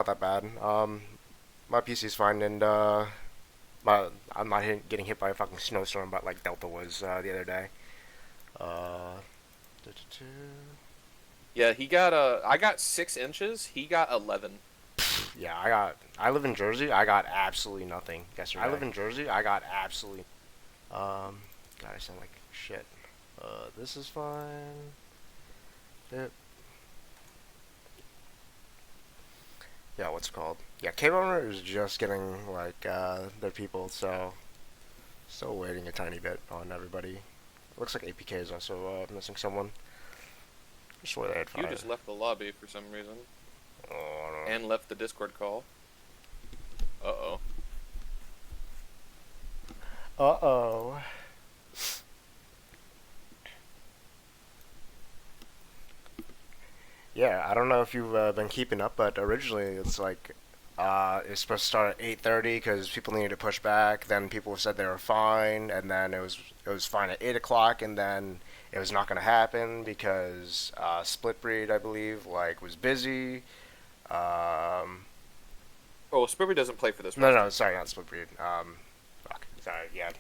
not that bad. My PC's fine, and I'm not getting hit by a fucking snowstorm, but like Delta was the other day. Uh, Yeah, I got 6 inches. He got 11. yeah, I live in Jersey. I got absolutely nothing yesterday. I live in Jersey. I got absolutely. God, I sound like shit. This is fine. Yep. Yeah, what's it called? Yeah, KBOM is just getting like their people, so still waiting a tiny bit on everybody. Looks like APK is also missing someone. I swear they had You five. just left the lobby for some reason. Oh, I don't know. And left the Discord call. Uh-oh. Uh-oh. Yeah, I don't know if you've been keeping up, but originally it's like it's supposed to start at 8:30 because people needed to push back. Then people said they were fine, and then it was fine at 8 o'clock, and then it was not going to happen because Split Breed, I believe, like was busy. Um, Oh, Spivey doesn't play for this no, roster. no, sorry, not Split Breed. Fuck, sorry, yeah.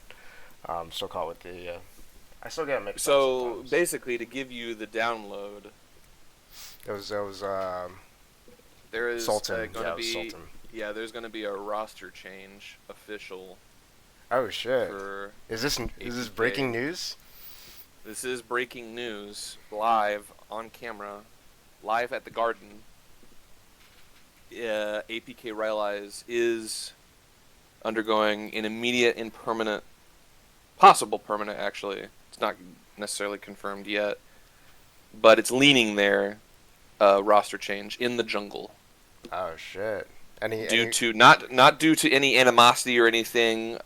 Still caught with the. I still get it mixed up So, sometimes. basically, to give you the download, It was there is Sultan. going Yeah, to it was be... Sultan. Yeah, there's going to be a roster change official Oh shit! for Is this APK. breaking news? This is breaking news, live on camera, live at the Garden. APK Rise is undergoing an immediate and permanent, possible permanent actually. It's not necessarily confirmed yet, but it's leaning there. Roster change in the jungle Oh shit! Any due any? to not due to any animosity or anything.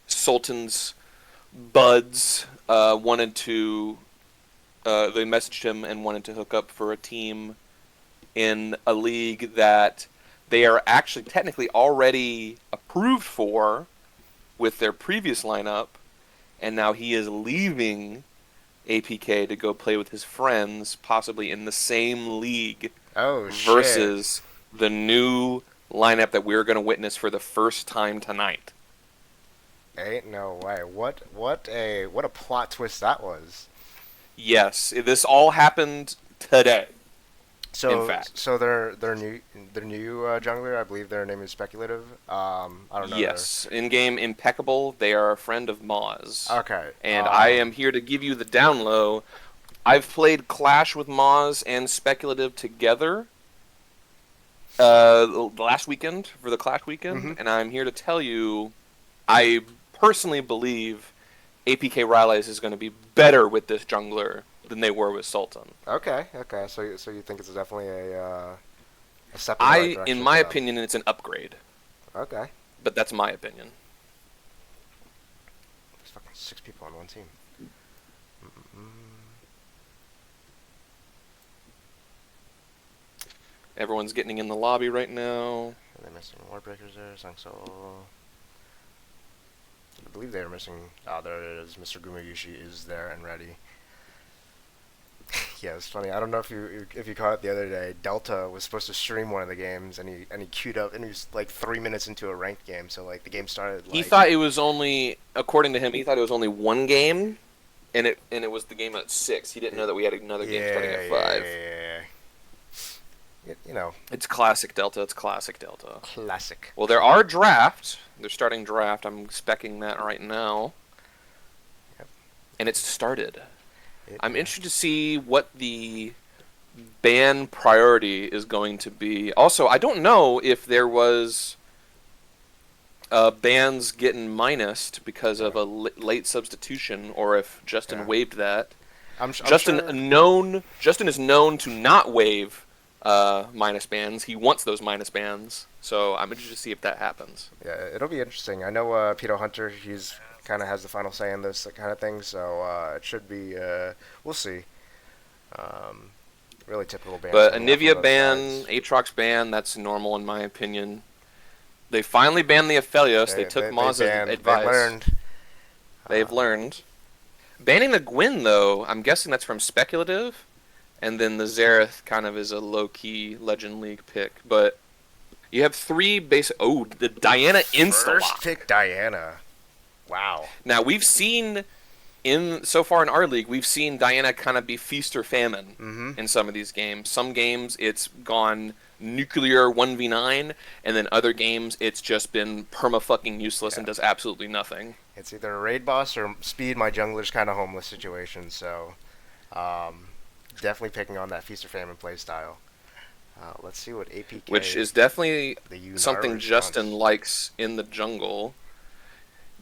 Sultan's buds wanted to. They messaged him and wanted to hook up for a team in a league that they are actually technically already approved for with their previous lineup, and now he is leaving APK to go play with his friends, possibly in the same league, Oh shit! versus the new lineup that we're going to witness for the first time tonight. Ain't no way. What a plot twist that was. Yes, this all happened today, in fact. So their new jungler. I believe their name is Speculative. I don't know their. Yes, in-game impeccable. They are a friend of Mawz. Okay. And I am here to give you the down low. I've played Clash with Mawz and Speculative together last weekend for the Clash weekend, Mhm. and I'm here to tell you I personally believe APK Rylai's is going to be better with this jungler than they were with Sultan. Okay. Okay. So you think it's definitely a step in the right In direction my for them. opinion, it's an upgrade, Okay. but that's my opinion. There's fucking 6 people on one team. Mm-mm. Everyone's getting in the lobby right now. Are they missing War Breakers there? Seoul. I believe they are missing. Oh, there it is. Mr. Gumayushi is there and ready. Yeah, it's funny. I don't know if you caught it the other day. Delta was supposed to stream one of the games, and he queued up, and he was like 3 minutes into a ranked game. So like the game started He like. thought it was only, according to him, he thought it was only one game, and it was the game at 6. He didn't know that we had another game starting at 5. You know, It's classic Delta. It's classic Delta. classic. Well, there are draft. They're starting draft. I'm specking that right now, Yep. and it's started. It, I'm interested to see what the ban priority is going to be. Also, I don't know if there was bans getting minused because of a late substitution, or if Justin Yeah. waived that. I'm Justin sure. Justin is known to not waive minus bans. He wants those minus bans, so I'm interested to see if that happens. Yeah, it'll be interesting. I know Peter Hunter. He's kind of has the final say in this kind of thing, so it should be. We'll see. Um, really typical bans But coming out from Anivia both ban, sides. Aatrox ban, that's normal in my opinion. They finally banned the Aphelios. They took Maw's advice. They learned. They've Uh, learned. Banning the Gwyn, though, I'm guessing that's from Speculative. and then the Xerath kind of is a low-key Legend League pick. But you have three basic... Oh, the Diana Insta-Lock. First pick Diana. Wow. Now, we've seen... So far in our league, we've seen Diana kind of be feast or famine in some of these games. Some games it's gone nuclear 1v9, and then other games it's just been perma-fucking useless and does absolutely nothing. It's either a raid boss or speed my jungler's kind of homeless situation, so definitely picking on that feast or famine playstyle. Let's see what APK... Which is definitely something response. Justin likes in the jungle.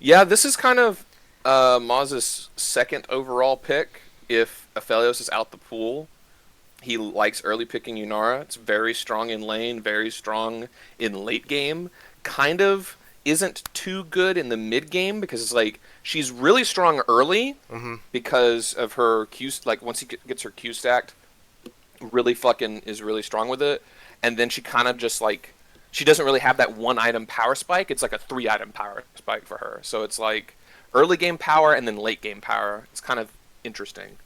Yeah, this is kind of Mawz's second overall pick. If Aphelios is out the pool, he likes early picking Yunara. It's very strong in lane, very strong in late game. Kind of isn't too good in the mid game because it's like she's really strong early because of her Q. Like once he gets her Q stacked, really fucking is really strong with it. And then she kind of just like she doesn't really have that one item power spike. It's like a 3-item power spike for her. So it's like early game power and then late game power. It's kind of interesting.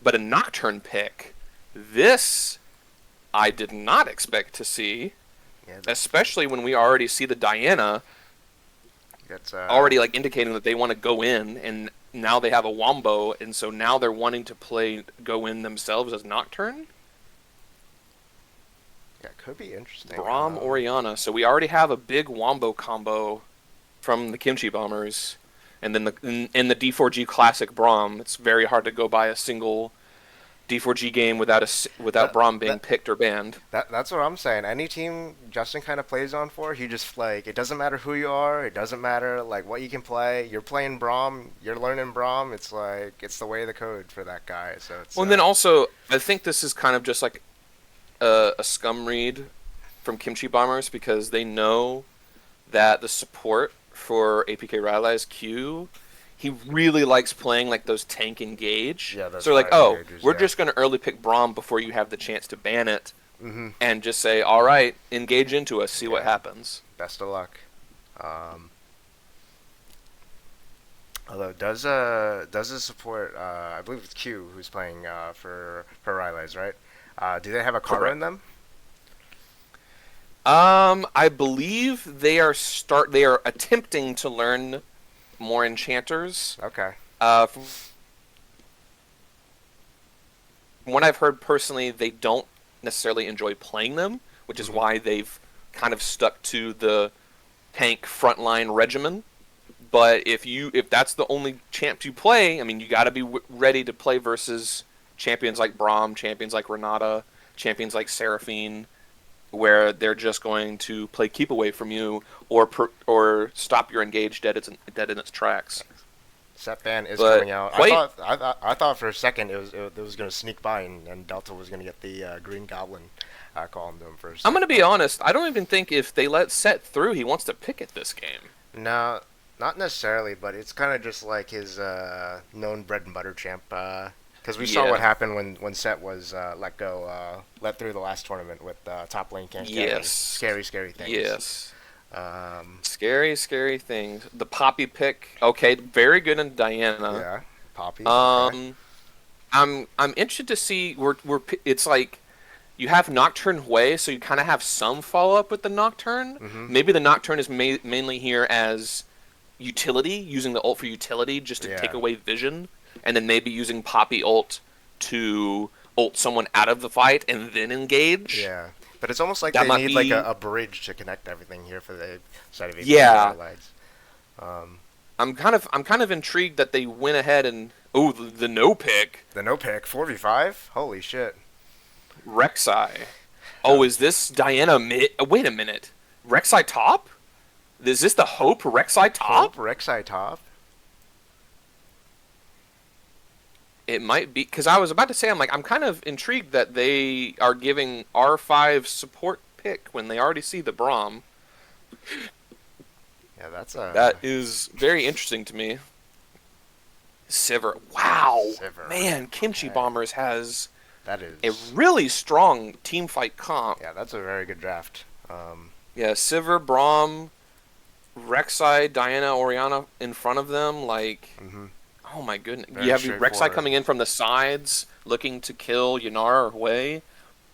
But a Nocturne pick, this I did not expect to see, especially when we already see the Diana already like indicating that they want to go in, and now they have a Wombo, and so now they're wanting to go in themselves as Nocturne. Yeah, it could be interesting. Braum Orianna. So we already have a big Wombo combo from the Kimchi Bombers. And then in the D4G Classic Braum, it's very hard to go by a single D4G game without Braum being picked or banned. That's what I'm saying. Any team Justin kind of plays on for, he just like, it doesn't matter who you are, it doesn't matter like what you can play. You're playing Braum, you're learning Braum. It's like it's the way of the code for that guy. So it's and then also I think this is kind of just like a scum read from Kimchi Bombers because they know that the support for APK Rylai's Q, he really likes playing like those tank engage. Yeah, so they're like, engages, we're just going to early pick Braum before you have the chance to ban it, and just say, all right, engage into us, see what happens. Best of luck. Although does it support? I believe it's Q who's playing for Rylai's, right? Do they have a Kara in them? I believe they are attempting to learn more enchanters. Okay. From what I've heard personally, they don't necessarily enjoy playing them, which is why they've kind of stuck to the tank frontline regimen. But if that's the only champ you play, I mean, you got to be ready to play versus champions like Braum, champions like Renata, champions like Seraphine, where they're just going to play keep away from you or stop your engage dead in its tracks. Set ban is coming out. I thought for a second it was going to sneak by and Delta was going to get the Green Goblin calling to him first. I'm going to be honest. I don't even think if they let Set through, he wants to pick it this game. No, not necessarily, but it's kind of just like his known bread and butter champ. Because we saw what happened when Set was let through the last tournament with top lane can't carry. Scary things. Yes. Scary things. The Poppy pick, okay, very good in Diana. Yeah, Poppy. Okay. I'm interested to see. It's like you have Nocturne Hui, so you kind of have some follow up with the Nocturne. Maybe the Nocturne is mainly here as utility, using the ult for utility just to take away vision. And then maybe using Poppy ult to ult someone out of the fight and then engage. Yeah, but it's almost like they need like a bridge to connect everything here for the side of APK. Yeah. I'm kind of intrigued that they went ahead and the no pick. The no pick 4v5. Holy shit. Rek'Sai. Is this Diana mid? Wait a minute. Rek'Sai top? Is this the Hope Rek'Sai top? Hope Rek'Sai top. It might be, because I was about to say, I'm kind of intrigued that they are giving R5 support pick when they already see the Braum. Yeah, that is very interesting to me. Sivir. Wow. Sivir. Man, Kimchi Bombers has that is a really strong team fight comp. Yeah, that's a very good draft. Yeah, Sivir, Braum, Rek'Sai, Diana, Orianna in front of them, like... Oh my goodness. You have Rek'Sai coming in from the sides, looking to kill Yunara or Hui.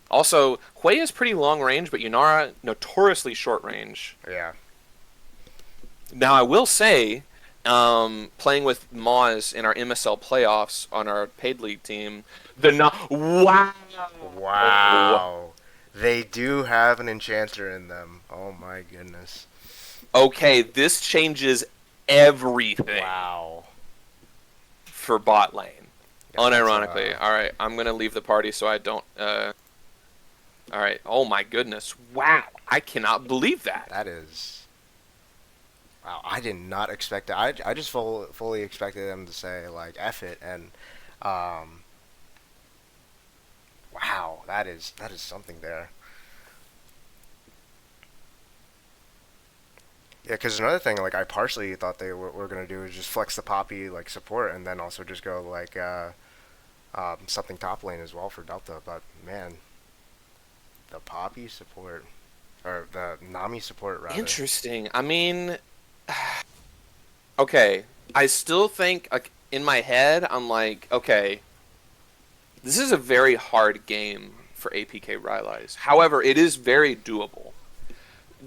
Also, Hui is pretty long range, but Yunara notoriously short range. Yeah. Now, I will say, playing with Mawz in our MSL playoffs on our paid league team, wow, Wow. They do have an enchanter in them. Oh my goodness. okay, this changes everything Wow. for bot lane. Yeah, Unironically, all right, I'm gonna leave the party so I don't. All right. Oh my goodness! Wow, I cannot believe that. that is. Wow, I did not expect that. I just fully expected them to say like F it and um wow, that is something there. Yeah, because another thing, like I partially thought they were gonna do is just flex the Poppy like support, and then also just go like something top lane as well for Delta. But man, the Poppy support or the Nami support rather. Interesting. I mean, okay. I still think, like, in my head, I'm like, okay, this is a very hard game for APK Rylai's. However, it is very doable.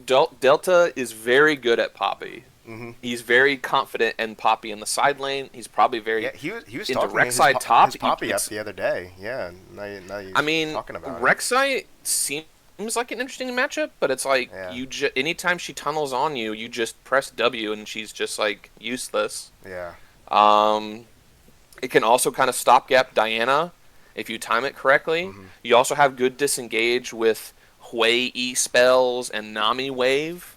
Delta is very good at Poppy. Hmm. He's very confident in Poppy in the side lane. He's probably very Yeah, he was into talking Rek'Sai top. his Poppy up It's, the other day. Yeah, now you I mean, talking about it. Rek'Sai seems like an interesting matchup, but it's like Yeah, anytime she tunnels on you, you just press W and she's just like useless. yeah. Um, it can also kind of stopgap Diana if you time it correctly. Hmm. You also have good disengage with Hui E spells and Nami wave.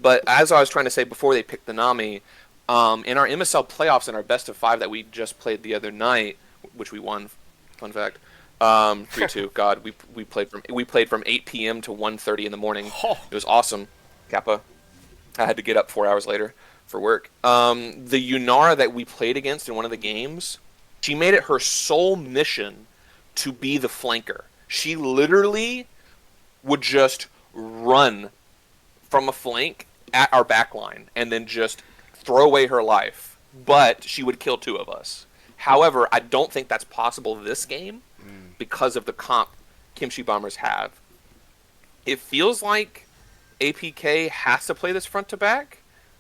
But as I was trying to say before they picked the Nami, in our MSL playoffs in our best of 5 that we just played the other night, which we won, fun fact, 3-2. God, we played from 8 p.m. to 1:30 in the morning. Oh, It was awesome. Kappa. I had to get up 4 hours later for work. The Yunara that we played against in one of the games, she made it her sole mission to be the flanker. She literally would just run from a flank at our back line and then just throw away her life. But she would kill 2 of us. However, I don't think that's possible this game because of the comp Kimchi Bombers have. It feels like APK has to play this front to back,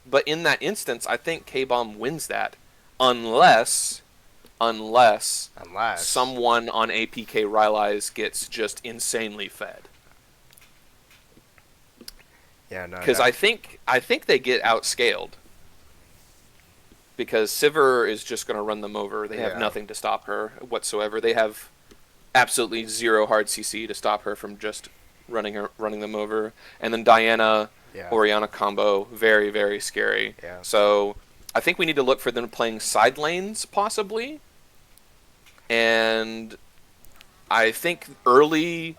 but in that instance, I think KBOM wins that unless unless. someone on APK Rylai's gets just insanely fed. Yeah, no. Because I think they get outscaled. Because Sivir is just going to run them over. They have Yeah. nothing to stop her whatsoever. They have absolutely zero hard CC to stop her from just running them over. And then Diana Yeah. Oriana combo, very, very scary. Yeah. So I think we need to look for them playing side lanes possibly. And I think early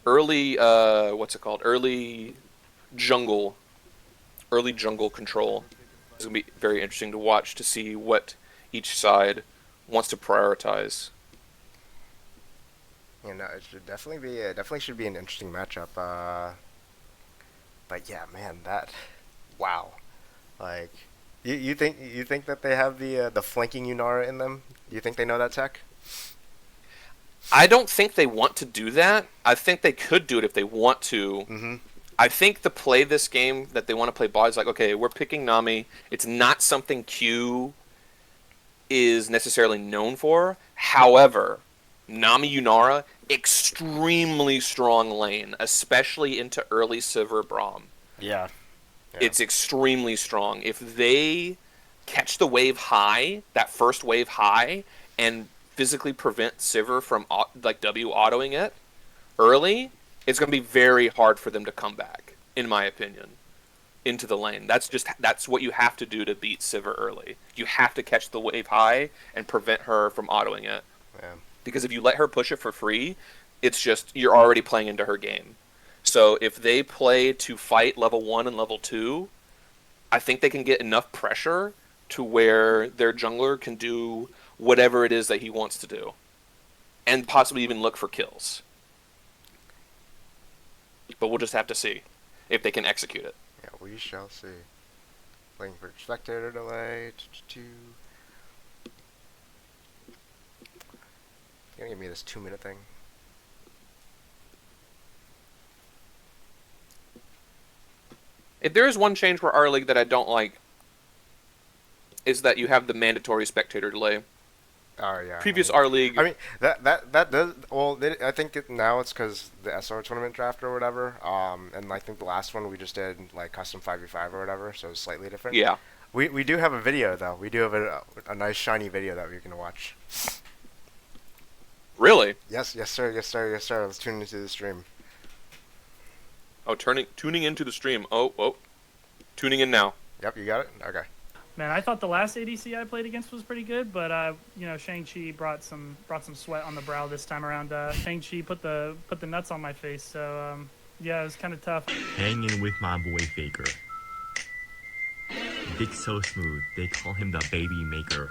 what's it called? Early jungle control is going to be very interesting to watch to see what each side wants to prioritize. You know, it should definitely be definitely should be an interesting matchup. But yeah, man, that wow, like you think that they have the flanking Yunara in them? You think they know that tech? I don't think they want to do that. I think they could do it if they want to. Mm-hmm. I think the play this game that they want to play bot is like, okay, we're picking Nami. It's not something Q is necessarily known for. However, Nami Yunara, extremely strong lane, especially into early Sivir Braum. Yeah. Yeah. It's extremely strong. If they catch the wave high, that first wave high, and physically prevent Sivir from like W autoing it early, it's going to be very hard for them to come back, in my opinion, into the lane. That's what you have to do to beat Sivir early. You have to catch the wave high and prevent her from autoing it. Yeah. Because if you let her push it for free, it's just you're already playing into her game. So if they play to fight level 1 and level 2, I think they can get enough pressure to where their jungler can do whatever it is that he wants to do. And possibly even look for kills. But we'll just have to see if they can execute it. Yeah, we shall see. Waiting for spectator delay. You gonna give me this 2-minute thing? If there is one change for RLeague that I don't like, is that you have the mandatory spectator delay. Oh yeah. Previous I RLeague, mean that does. Well, I think now it's because the SR tournament draft or whatever. And I think the last one we just did like custom 5v5 or whatever, so it's slightly different. yeah. We do have a video though. We do have a nice shiny video that we can watch. Really? Yes, yes sir, yes sir, yes sir. Let's tune into the stream. Oh, tuning into the stream. Oh, tuning in now. Yep, you got it. Okay. Man, I thought the last ADC I played against was pretty good, but Shang-Chi brought some sweat on the brow this time around. Shang-Chi put the nuts on my face, so yeah, it was kind of tough. Hanging with my boy Faker. Dick's so smooth, they call him the baby maker.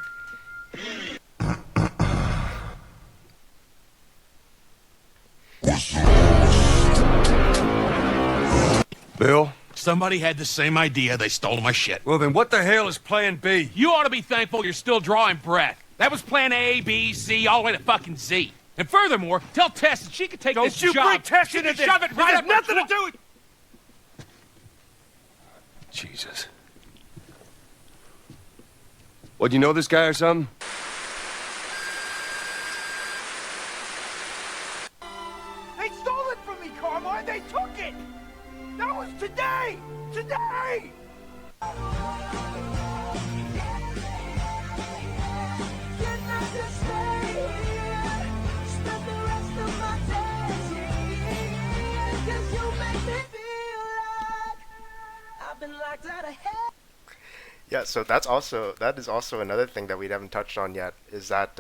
Bill? Somebody had the same idea. They stole my shit. Well, then what the hell is plan B? You ought to be thankful you're still drawing breath. That was plan A, B, C, all the way to fucking Z. And furthermore, tell Tess that she could take this job. Don't you bring Tess into this. Shove it right up nothing to do with... Jesus. What, you know this guy or something? They stole it from me, Carmine! They took it! That was today! Today! Yeah, so that is also another thing that we haven't touched on yet, is that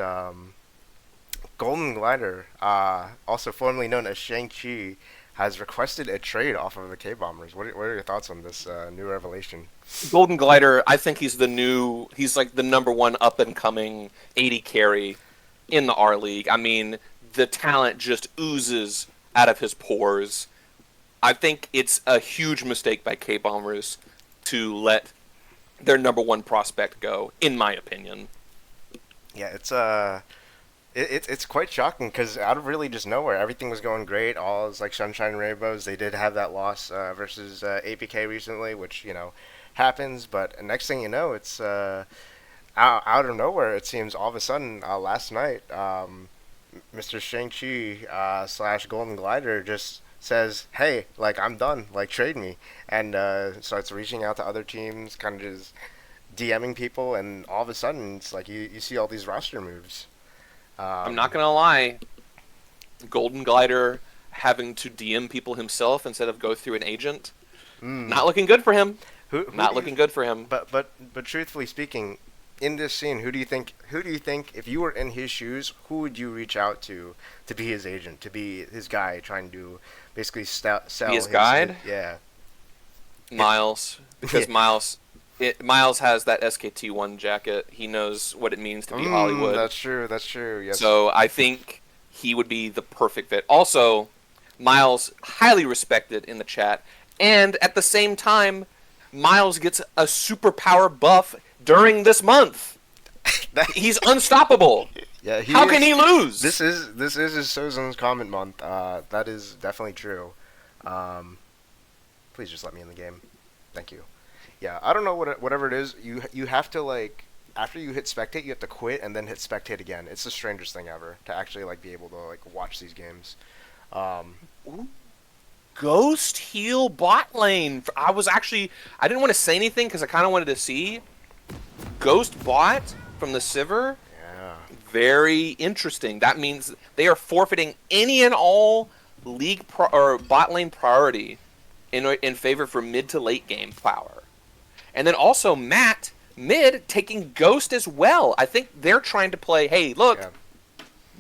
Golden Glider, also formerly known as Shang-Chi, has requested a trade off of the K-Bombers. What are your thoughts on this new revelation? Golden Glider, I think he's like the number one up and coming 80 carry in the RLeague. I mean, the talent just oozes out of his pores. I think it's a huge mistake by K-Bombers to let their number one prospect go, in my opinion. Yeah, it's quite shocking because out of really just nowhere, everything was going great. All is like sunshine and rainbows. They did have that loss versus APK recently, which happens. But next thing you know, it's out of nowhere. It seems all of a sudden last night, Mr. Shang-Chi / Golden Glider just says, "Hey, like I'm done. Like trade me," and starts reaching out to other teams, kind of just DMing people, and all of a sudden it's like you see all these roster moves. I'm not gonna lie, Golden Glider having to DM people himself instead of go through an agent, not looking good for him. Not looking good for him. But truthfully speaking, in this scene, who do you think if you were in his shoes, who would you reach out to be his agent, to be his guy, trying to basically sell his guide? Yeah. Miles, because Miles has that SKT1 jacket. He knows what it means to be Hollywood. That's true. Yes. So I think he would be the perfect fit. Also, Miles, highly respected in the chat. And at the same time, Miles gets a superpower buff during this month. He's unstoppable. Yeah, How can he lose? This is his Seung's comment month. That is definitely true. Please just let me in the game. Thank you. Yeah, I don't know whatever it is. You have to like after you hit spectate, you have to quit and then hit spectate again. It's the strangest thing ever to actually like be able to like watch these games. Ghost heal bot lane. I didn't want to say anything because I kind of wanted to see Ghost bot from the Sivir. Yeah. Very interesting. That means they are forfeiting any and all league or bot lane priority in favor for mid to late game power. And then also Matt mid taking Ghost as well. I think they're trying to play, hey, look,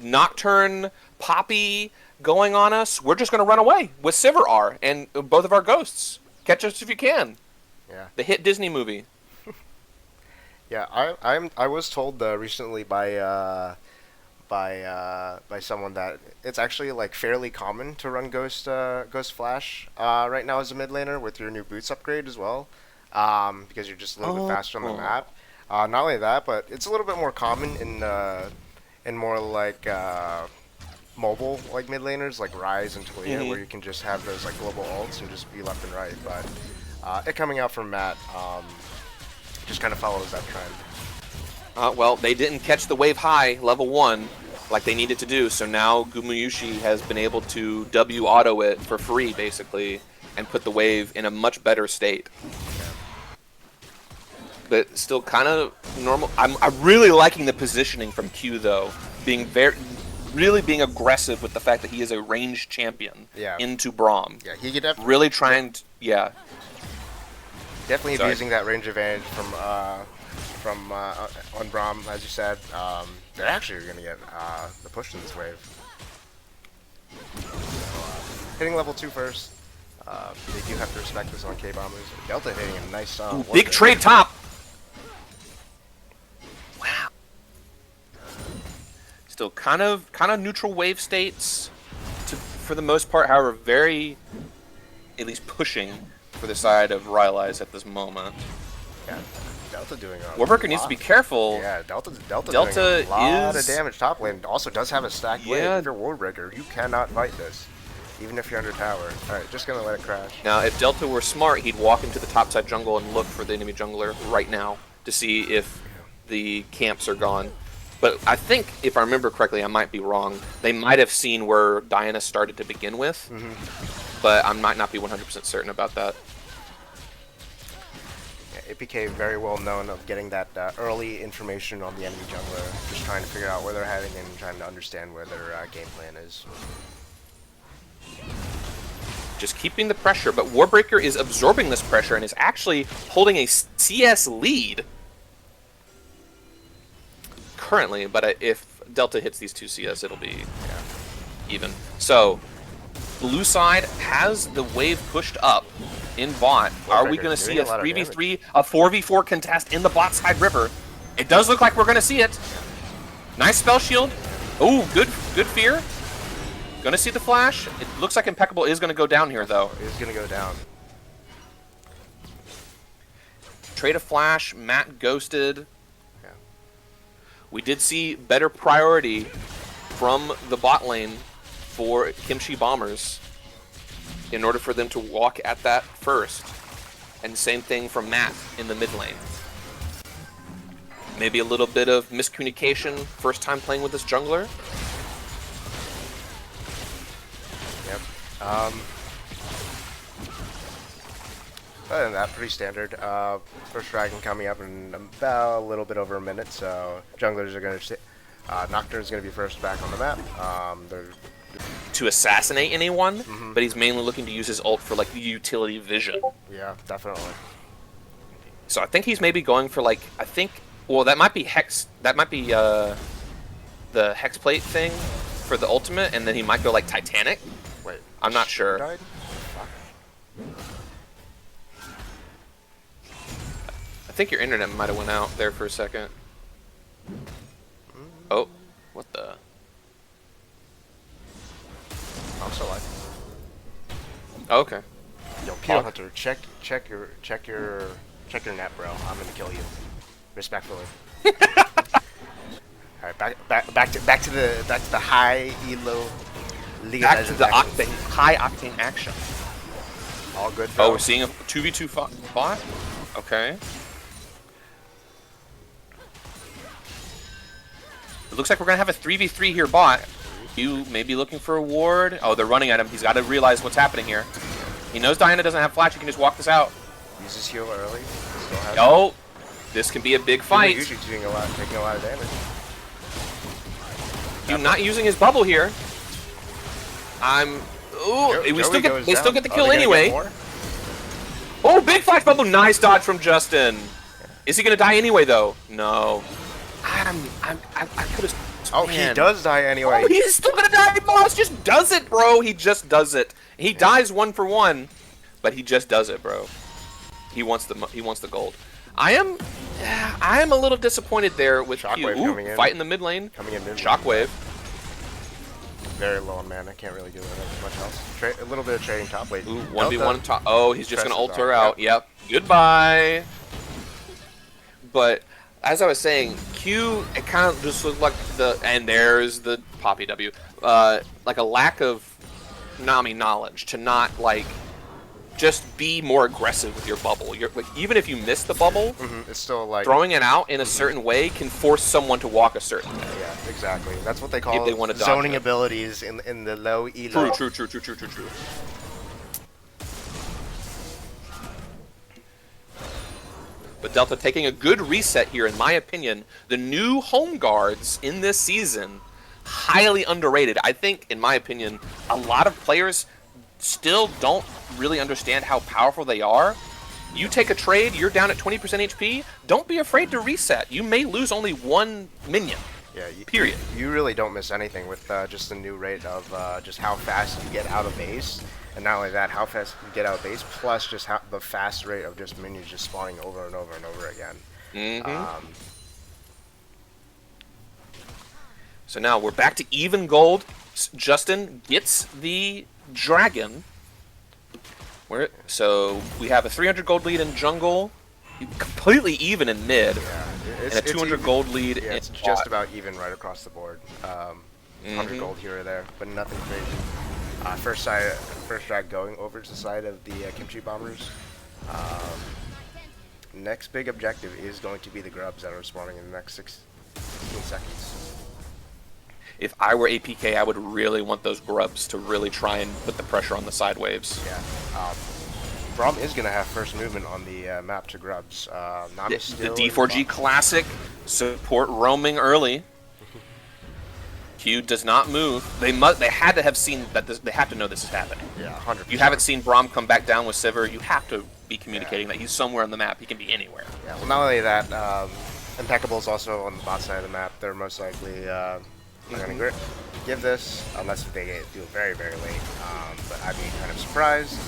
Nocturne, Poppy going on us. We're just going to run away with Sivir R and both of our Ghosts. Catch us if you can. Yeah. The hit Disney movie. Yeah, I was told recently by someone that it's actually like fairly common to run Ghost Flash right now as a mid laner with your new boots upgrade as well, because you're just a little bit faster on the map. Not only that, but it's a little bit more common in in more like mobile like mid laners like Ryze and Talia, Mhm. where you can just have those like global ults and just be left and right. But it coming out from Matt just kind of follows that trend. Well, they didn't catch the wave high, level 1, like they needed to do, so now Gumuyushi has been able to W auto it for free, basically, and put the wave in a much better state. But still kind of normal. I'm really liking the positioning from Q, though, really being aggressive with the fact that he is a ranged champion into Braum. Yeah, he could definitely Really trying to, definitely Sorry. abusing that range advantage from on Braum, as you said. They're actually going to get the push in this wave. So, hitting level 2 first. They do have to respect this on K-Bombers. Delta hitting a nice Ooh, big trade top. Wow. Still kind of neutral wave states for the most part, however, very at least pushing for the side of Rylai's at this moment. Yeah, Delta doing a Warbreaker needs to be careful. Yeah, Delta Delta doing a lot is of damage top lane. Also does have a stacked wave. Yeah. If you're Warbreaker, you cannot fight this, even if you're under tower. All right, just gonna let it crash. Now, if Delta were smart, he'd walk into the topside jungle and look for the enemy jungler right now to see if the camps are gone. But I think, if I remember correctly, I might be wrong, they might have seen where Diana started to begin with, but I might not be 100% certain about that. Yeah, APK very well known of getting that early information on the enemy jungler, just trying to figure out where they're heading and trying to understand where their game plan is. Just keeping the pressure, but Warbreaker is absorbing this pressure and is actually holding a CS lead currently, but if Delta hits these 2 CS, it'll be even. So, blue side has the wave pushed up in bot. Are we going to see a 3v3, a 4v4 contest in the bot side river? It does look like we're going to see it. Nice spell shield. Oh, good fear. Gonna see the flash. It looks like Impeccable is gonna go down here, though. It is gonna go down. Trade a flash. Matt ghosted. Yeah. We did see better priority from the bot lane for Kimchi Bombers in order for them to walk at that first. And same thing from Matt in the mid lane. Maybe a little bit of miscommunication first time playing with this jungler. Yep. Other than that, pretty standard. First dragon coming up in about a little bit over a minute, so junglers are going to... Nocturne's going to be first back on the map. To assassinate anyone, but he's mainly looking to use his ult for like the utility vision. Yeah, definitely. So I think he's maybe going for like, well, that might be Hex, that might be the Hex Plate thing for the ultimate, and then he might go like Titanic. Wait, I'm not sure. died? I think your internet might have went out there for a second. Oh, what the? I'm still alive. Oh, okay. Yo, Peter Hunter, check your net, bro. I'm gonna kill you, respectfully. All right, back to the high elo. League of Back to Legends the action. high octane action. All good. Bro. Oh, we're seeing a 2v2 bot. Okay. It looks like we're gonna have a 3v3 here bot. You may be looking for a ward. Oh, they're running at him. He's got to realize what's happening here. He knows Diana doesn't have flash. He can just walk this out. Uses heal early. Still has Oh, this can be a big fight. Usually taking a lot of damage. You not using his bubble here. Ooh, we still get. They still get the kill anyway. Oh, big flash bubble. Nice dodge from Justin. Is he gonna die anyway though? No. I could have. Oh, Man. he does die anyway. Oh, he's still gonna die. Mawz just does it, bro. He just does it. He dies 1 for 1, but he just does it, bro. He wants the gold. I am a little disappointed there with Q. Shockwave coming in. Fight in the mid lane. Coming in mid. Shockwave. Very low on mana. Can't really do much else. A little bit of trading top lane. Ooh, 1v1 top. Oh, he's just gonna ult Presses her off, out. Yep. Goodbye. But as I was saying, Q, it kind of just looked like and there's the Poppy W, like a lack of Nami knowledge to not, like, just be more aggressive with your bubble. Like, even if you miss the bubble, it's still like throwing it out in a certain way can force someone to walk a certain way. Yeah, exactly. That's what they call they want to zoning it. abilities in the low elo. True. But Delta taking a good reset here, in my opinion. The new home guards in this season, highly underrated. I think, in my opinion, a lot of players still don't really understand how powerful they are. You take a trade, you're down at 20% HP, don't be afraid to reset. You may lose only one minion. Yeah, period. You really don't miss anything with just the new rate of just how fast you get out of base. And not only that, how fast you get out of base, plus just how the fast rate of just minions just spawning over and over and over again. So now we're back to even gold. Justin gets the dragon. So we have a 300 gold lead in jungle, completely even in mid, and a 200 gold lead in it's bot. just about even right across the board. 100 gold here or there, but nothing crazy. First drag going over to the side of the Kimchi Bombers. Next big objective is going to be the grubs that are spawning in the next 16 seconds. If I were APK, I would really want those grubs to really try and put the pressure on the side waves. Yeah. Braum is going to have first movement on the map to grubs. The D4G Classic support roaming early. Q does not move. They had to have seen that. They have to know this is happening. Yeah, 100%. You haven't seen Braum come back down with Sivir. You have to be communicating that he's somewhere on the map. He can be anywhere. Yeah. Well, not only that, Impeccable's also on the bot side of the map. They're most likely going to give this, unless they do it very, very late. But I'd be kind of surprised.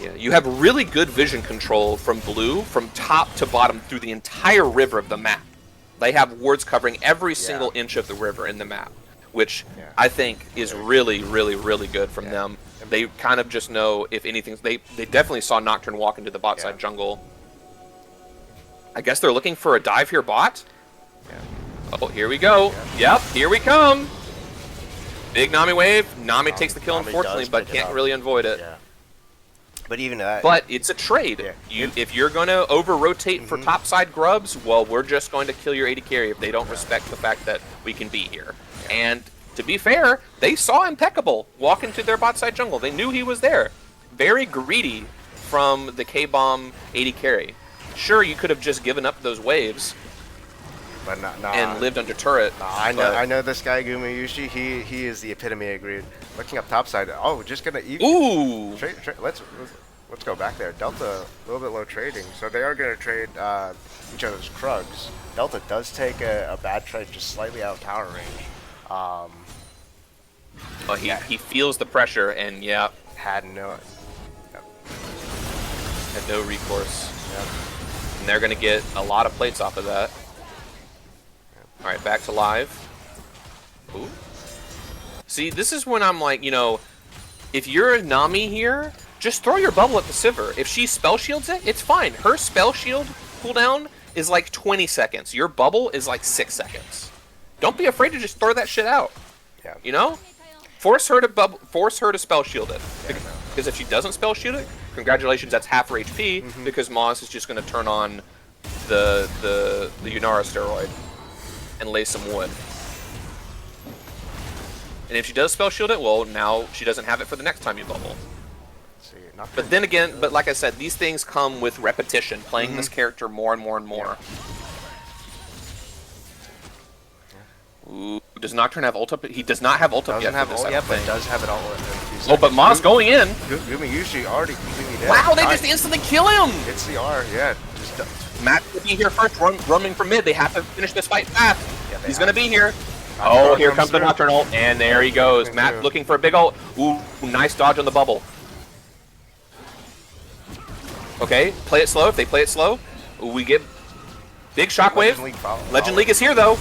Yeah, you have really good vision control from blue, from top to bottom through the entire river of the map. They have wards covering every single inch of the river in the map, which I think is really, really, really good from them. They kind of just know if anything. They definitely saw Nocturne walk into the bot side jungle. I guess they're looking for a dive here, bot. Oh, here we go. Yep, here we come. Big Nami wave. Nami takes the kill, unfortunately, but can't really avoid it. Yeah. But even that. But it's a trade. If you're going to over-rotate for topside grubs, well, we're just going to kill your AD carry if they don't respect the fact that we can be here. And to be fair, they saw Impeccable walk into their bot side jungle. They knew he was there. Very greedy from the KBOM AD carry. Sure, you could have just given up those waves, but and lived under turret. I know this guy Gumayushi. He is the epitome of greed. Looking up topside. Oh, just gonna Ooh. Let's go back there. Delta a little bit low trading, so they are gonna trade each other's Krugs. Delta does take a bad trade, just slightly out of tower range. Well, he feels the pressure, and had no recourse. And they're gonna get a lot of plates off of that. All right, back to live. Ooh. See, this is when I'm like, if you're Nami here, just throw your bubble at the Sivir. If she spell shields it, it's fine. Her spell shield cooldown is like 20 seconds. Your bubble is like 6 seconds. Don't be afraid to just throw that shit out. Yeah. Force her to spell shield it. Because if she doesn't spell shield it, congratulations, that's half her HP. Because Mawz is just going to turn on the Yunara steroid and lay some wood. And if she does spell shield it, well, now she doesn't have it for the next time you bubble. But then again, like I said, these things come with repetition, playing this character more and more and more. Ooh, does Nocturne have ult up? He does not have ult up yet. Doesn't have ult yet, but does have it all in a few seconds. Oh, but Mawz going in. Gumayushi already completely dead. Wow, they just instantly kill him! It's the R, yeah. Matt will be here first, roaming from mid. They have to finish this fight fast. He's going to be here. Oh, Oh, here comes the Nocturne ult, and there he goes. Matt looking for a big ult. Ooh, nice dodge on the bubble. Okay, play it slow. If they play it slow, we get big shockwave. Legend League is here, though.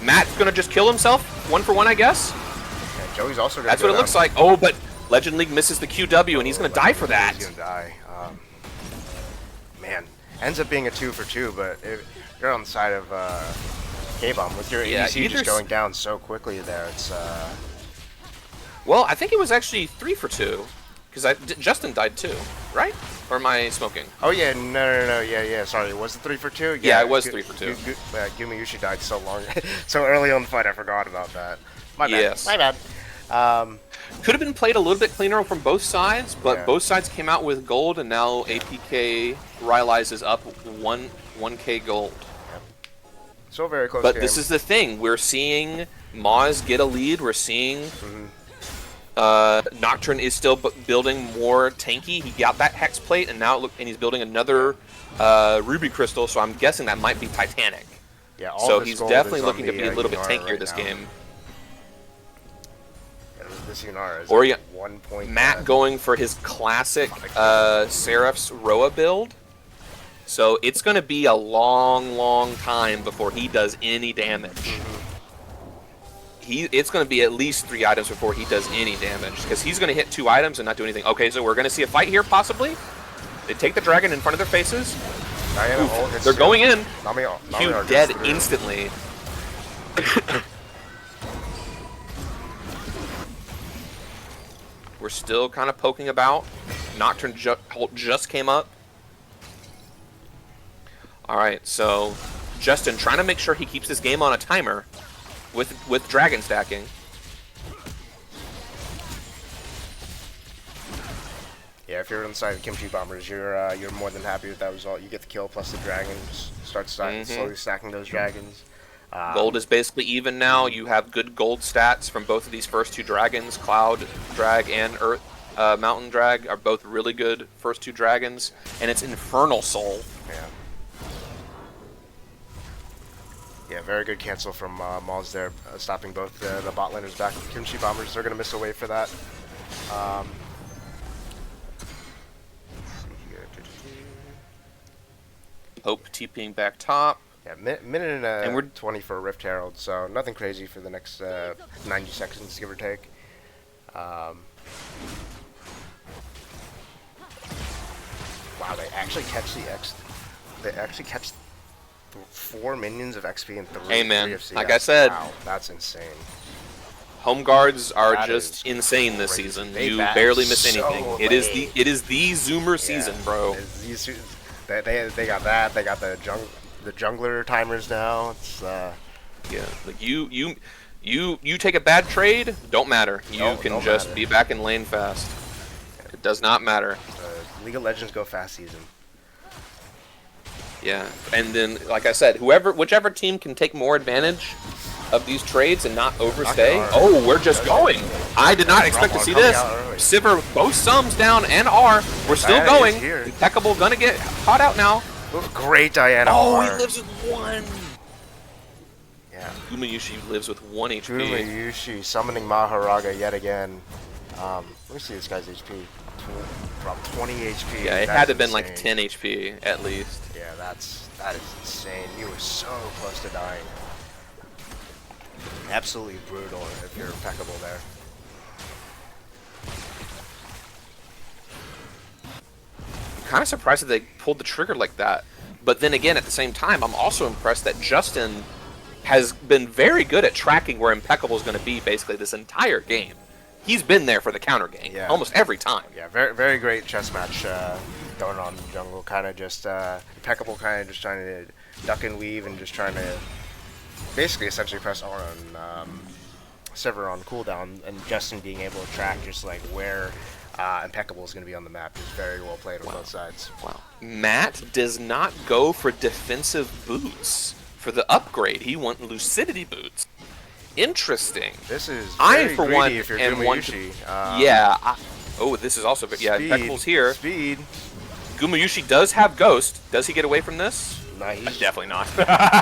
Matt's going to just kill himself, 1-for-1, I guess. Yeah, Joey's also gonna That's what it looks like. Oh, but Legend League misses the QW, and he's going to die for that. He's going to die. Man, ends up being a 2 for 2, but you're on the side of KBOM with your Yeah, ADC just going down so quickly there. It's Well, I think it was actually 3 for 2, because Justin died too, right? Or am I smoking? oh yeah, no, yeah. Sorry, was it 3 for 2? Yeah, it was 3 for 2. Gumayushi died so long, so early on the fight. I forgot about that. My bad. Yes. My bad. Could have been played a little bit cleaner from both sides, but Yeah. both sides came out with gold, and now APK Rylai's is up 1k gold. So very close. But game. this is the thing: we're seeing Mawz get a lead. We're seeing Nocturne is still building more tanky. He got that hex plate, and now and he's building another ruby crystal. So I'm guessing that might be Titanic. yeah. All So of his he's gold definitely is on looking to the, be a little bit Yunara tankier right this now. game. Yeah, this Yunara is Or like 1 point. Matt going for his classic Seraph's Roa build. So it's going to be a long time before he does any damage. It's going to be at least 3 items before he does any damage, because he's going to hit 2 items and not do anything. Okay, so we're going to see a fight here, possibly. They take the dragon in front of their faces. Diana ult hits They're two. going in. Nami Q gets dead through. instantly. We're still kind of poking about. Nocturne just came up. Alright, so Justin trying to make sure he keeps this game on a timer with dragon stacking. Yeah, if you're on the side of Kimchi Bombers, you're more than happy with that result. You get the kill plus the dragon, just start slowly stacking those dragons. Gold is basically even now. You have good gold stats from both of these first 2 dragons. Cloud Drag and Earth Mountain Drag are both really good first 2 dragons. And it's Infernal Soul. Yeah. Yeah, very good cancel from Mawz there, stopping both the bot laners back. Kimchi Bombers are going to miss away for that. Hope TPing back top. Yeah, minute And we're 20 for a Rift Herald, so nothing crazy for the next 90 seconds, give or take. Wow, they actually catch the X. They actually catch 4 minions of XP and 3. Hey, man, 3 of CS. like I said, wow, that's insane. Home guards are That just is insane this crazy. season. They You bat barely miss so anything. late. It is the Zoomer season, bro. They got that. They got the jungler timers now. It's Yeah, like you take a bad trade, don't matter. You No, can don't just matter. be back in lane fast. It does not matter. League of Legends go fast season. Yeah, and then like I said, whichever team can take more advantage of these trades and not overstay. Knock it Oh, we're just going. I did not expect to see coming this. out early. Sivir both sums down and R. We're still Diana is going. here. Impeccable gonna get caught out now. Great Diana. Oh, he R. lives with 1. Yeah. Gumayushi lives with 1 HP. Gumayushi summoning Maharaga yet again. Let me see this guy's HP. Dropped 20 HP. Yeah, it That had to is have been like insane. 10 HP at least. Yeah, that is insane. You were so close to dying. Absolutely brutal if you're impeccable there. I'm kind of surprised that they pulled the trigger like that. But then again, at the same time, I'm also impressed that Justin has been very good at tracking where Impeccable is going to be basically this entire game. He's been there for the counter game almost every time. Yeah, very great chess match going on in the jungle. Kind of just impeccable, kind of just trying to duck and weave and just trying to basically essentially press R on Sivir on cooldown, and Justin being able to track just like where impeccable is going to be on the map is very well played on both sides. Wow. Matt does not go for defensive boots for the upgrade. He wants lucidity boots. Interesting. This is I, very for greedy one, if you're am one to, Gumayushi. yeah. Oh, this is also yeah. Speed, Impeccable's here. Speed. Gumayushi does have Ghost. Does he get away from this? Nah, he's Definitely not.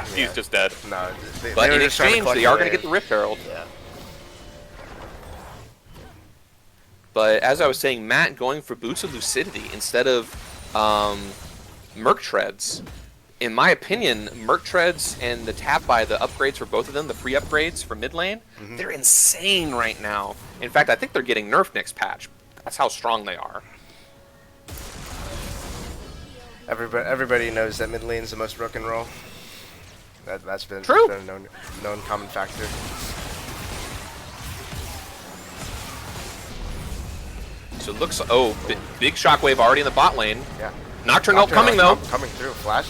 He's just dead. no. But they in were just trying to exchange, collect they are the going to wave. get the Rift Herald. Yeah. But as I was saying, Matt going for Boots of Lucidity instead of Merc Treads. In my opinion, Merc Treads and the tap by the upgrades for both of them, the free upgrades for mid lane, they're insane right now. In fact, I think they're getting nerfed next patch. That's how strong they are. Everybody knows that mid lane's the most broken role. That's been True. a known common factor. So it looks big shockwave already in the bot lane. Yeah. Nocturne ult coming though. Coming through. Flash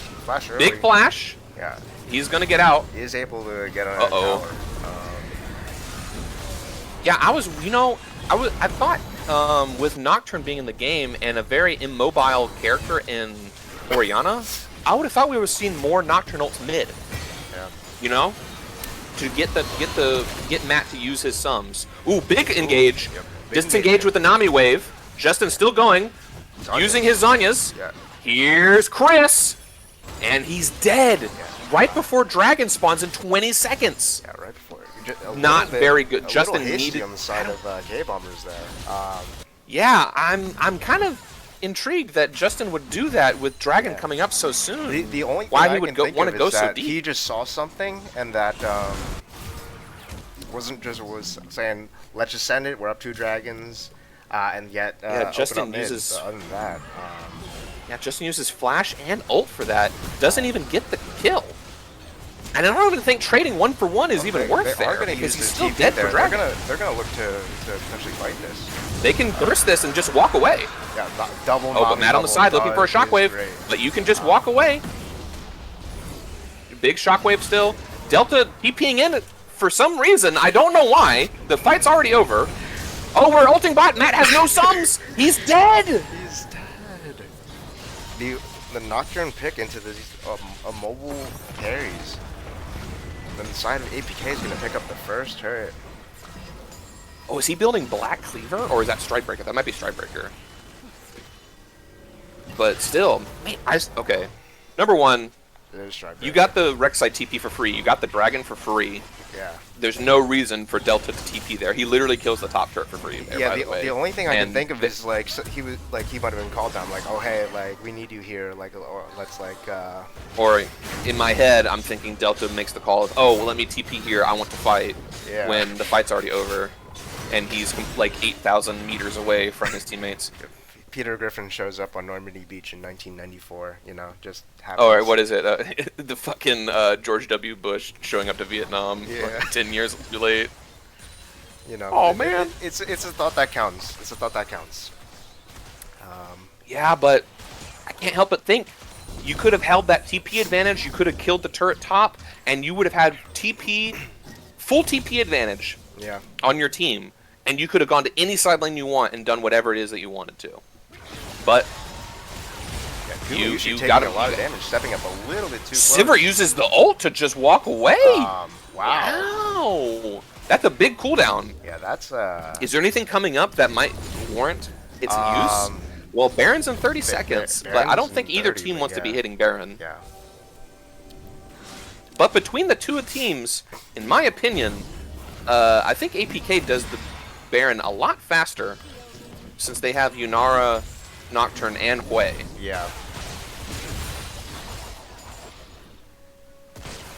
early. Big flash. Yeah. He's gonna get out. He is able to get on that Uh-oh. tower. Yeah, I thought with Nocturne being in the game and a very immobile character in Orianna, I would have thought we would have seen more Nocturne ults mid. Yeah. You know, to get Matt to use his sums. Ooh, big engage. Yep. Big Disengage engage. with the Nami wave. Justin still going, Zanya. using his Zanyas. Yeah. Here's Chris, and he's dead right before Dragon spawns in 20 seconds. Yeah. Right before. Not very good. A Justin little hasty needed on the side of K-Bombers there. Yeah, I'm kind of intrigued that Justin would do that with Dragon Yeah. coming up so soon. The only thing Why I he would can think want of to go is so that deep. he just saw something and that was saying, let's just send it. We're up 2 dragons, and yet open Justin up mid. uses- So other than that, Yeah, Justin uses flash and ult for that. Doesn't even get the kill. And I don't even think trading 1 for 1 is even worth they are there going to because use he's the still TP dead there. for Dragon. They're gonna look to potentially fight this. They can burst this and just walk away. Yeah, double. Oh, but Matt on the side looking for a shockwave, but you can just walk away. Big shockwave still. Delta TPing in for some reason. I don't know why. The fight's already over. Oh, we're ulting bot. Matt has no sums. He's dead. He's dead. The Nocturne pick into these mobile carries. Then the side of APK is going to pick up the first turret. Oh, is he building Black Cleaver or is that Strikebreaker? That might be Strikebreaker. But still, man, okay. Number one, There's Strike you got the Rek'Sai TP for free. You got the Dragon for free. Yeah. There's no reason for Delta to TP there. He literally kills the top turret for free there, Yeah, by the way. the only thing I can And think of is like he might have been called down like, oh hey, like we need you here, like or let's like Or in my head, I'm thinking Delta makes the call of, oh, well, let me TP here. I want to fight Yeah. when the fight's already over, and he's like 8,000 meters away from his teammates. Peter Griffin shows up on Normandy Beach in 1994. You know, just happens. Oh, right, what is it? The fucking George W. Bush showing up to Vietnam Yeah. like 10 years too late. You know. Oh, man. It's a thought that counts. It's a thought that counts. Yeah, but I can't help but think you could have held that TP advantage. You could have killed the turret top, and you would have had full TP advantage Yeah. on your team, and you could have gone to any side lane you want and done whatever it is that you wanted to. But Yeah, You you gotta- taking a lot of damage, stepping up a little bit too close. Sivir uses the ult to just walk away. Wow. Wow. That's a big cooldown. Yeah, that's Is there anything coming up that might warrant its use? Well, Baron's in 30 seconds, but I Baron's don't think in either 30, team but wants to be yeah. hitting Baron. yeah. But between the two teams, in my opinion, I think APK does the Baron a lot faster since they have Yunara, Nocturne, and Hui. Yeah.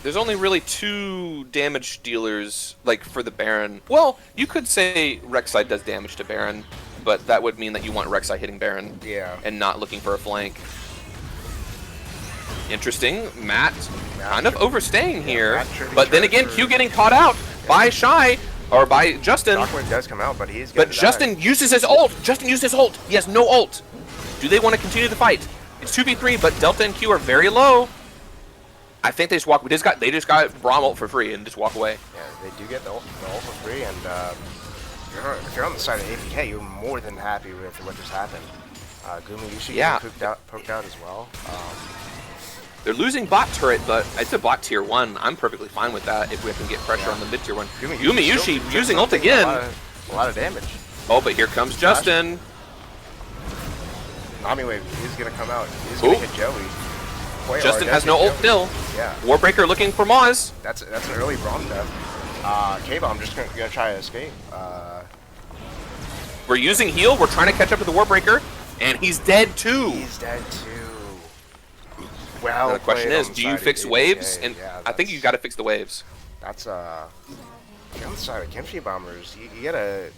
There's only really 2 damage dealers, like, for the Baron. Well, you could say Rek'Sai does damage to Baron, but that would mean that you want Rek'Sai hitting Baron Yeah. and not looking for a flank. Interesting. Matt kind of Matt- overstaying here, Matt should be but then trying again, for- Q getting caught out by Shy, or by Justin. Shockwave does come out, but he's But gonna die. Justin uses his ult. Justin used his ult. He has no ult. Do they want to continue the fight? It's 2v3, but Delta and Q are very low. I think they just walk. They just got Braum ult for free and just walk away. Yeah, they do get the ult for free, and if you're on the side of APK, you're more than happy with what just happened. Gumi Yushi Yeah. getting poked out as well. They're losing bot turret, but it's a bot tier 1. I'm perfectly fine with that if we can get pressure on the mid tier 1. Gumi Yushi still using ult taking again. A lot of damage. Oh, but here comes Justin. Nami Wave, he's gonna come out. He's gonna Ooh. hit Joey. Wait, Justin or has does no hit ult Joey. still. Yeah, Warbreaker looking for Mawz. that's an early Braum death. KBOM just gonna try to escape. We're using heal. We're trying to catch up to the Warbreaker, and he's dead too. He's dead too. Well, Now the question played is, on do the you side of fix APK. waves? And Yeah, I think you that's- got to fix the waves. That's if you're on the side of Kimchi Bombers, you gotta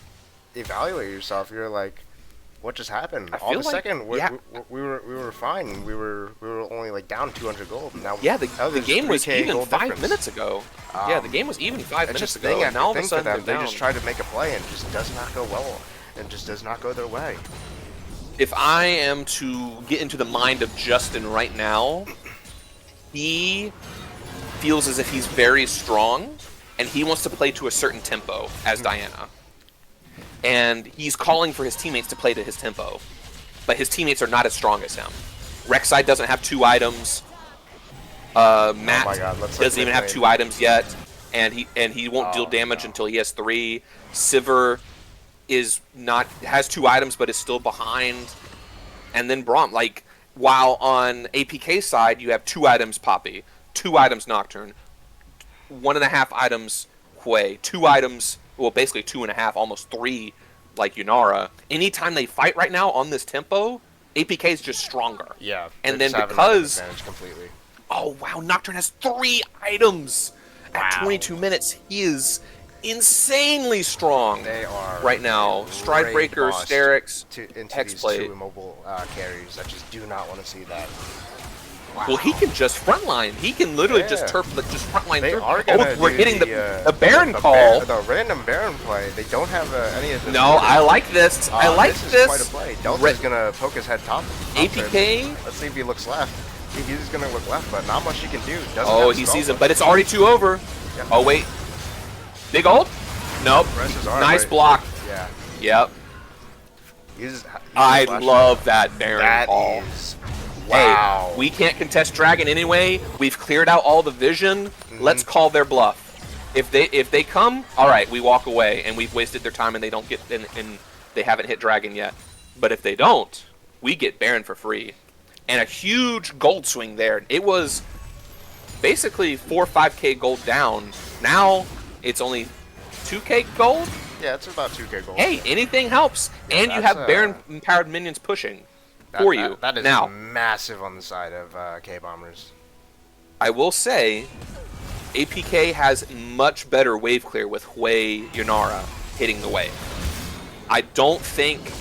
evaluate yourself. You're like, what just happened? I All feel of a like- second, yeah. we were fine. We were only like down 200 gold. And now Yeah, the there's game was 3K even gold 5 difference. minutes ago. Yeah, the game was even 5 It's minutes just ago. thing And after now all of a thing for sudden them. They they're just down. try to make a play and it just does not go well. It just does not go their way. If I am to get into the mind of Justin right now, he feels as if he's very strong, and he wants to play to a certain tempo as Diana. And he's calling for his teammates to play to his tempo, but his teammates are not as strong as him. Rek'Sai doesn't have 2 items. Matt my God, let's doesn't even have 2 items yet, and he won't deal damage until he has 3. Sivir has 2 items but is still behind. And then Braum, like, while on APK's side you have 2 items Poppy, 2 items Nocturne, 1.5 items Hwei, 2 items, well basically 2.5, almost 3 like Yunara. Anytime they fight right now on this tempo, APK is just stronger. Yeah. And they then just have an because advantage completely. oh wow, Nocturne has 3 items at Wow. 22 minutes. He is insanely strong They are right now. great Stridebreaker, boss Sterix, into these Hexblade. 2 immobile carries. I just do not want to see that. Well, he can just frontline. He can literally just Yeah. just frontline They through. are gonna Oh, we're do hitting the Baron call. the random Baron play. They don't have any of this. No, I like this. I like this. this. Is quite a play. Delta's gonna poke his head top. APK. Let's see if he looks left. He's gonna look left, but not much he can do. Doesn't Oh, have he spell sees him, book. but it's already 2 over. Yeah. Oh wait, big ult? Nope. Presses are Nice right. block. Yeah. Yep. Uses I flash love attack. that Baron That call. is wow. Hey, we can't contest Dragon anyway. We've cleared out all the vision. Let's call their bluff. If they come, all right, we walk away, and we've wasted their time, and they don't get and they haven't hit Dragon yet. But if they don't, we get Baron for free, and a huge gold swing there. It was basically 4 or 5K gold down. Now it's only 2K gold. Yeah, it's about 2K gold. Hey, anything helps, and you that's, have Baron empowered minions pushing That- for that- you. That is Now, massive on the side of K-Bombers. I will say, APK has much better wave clear with Hwei Yunara hitting the wave. I don't think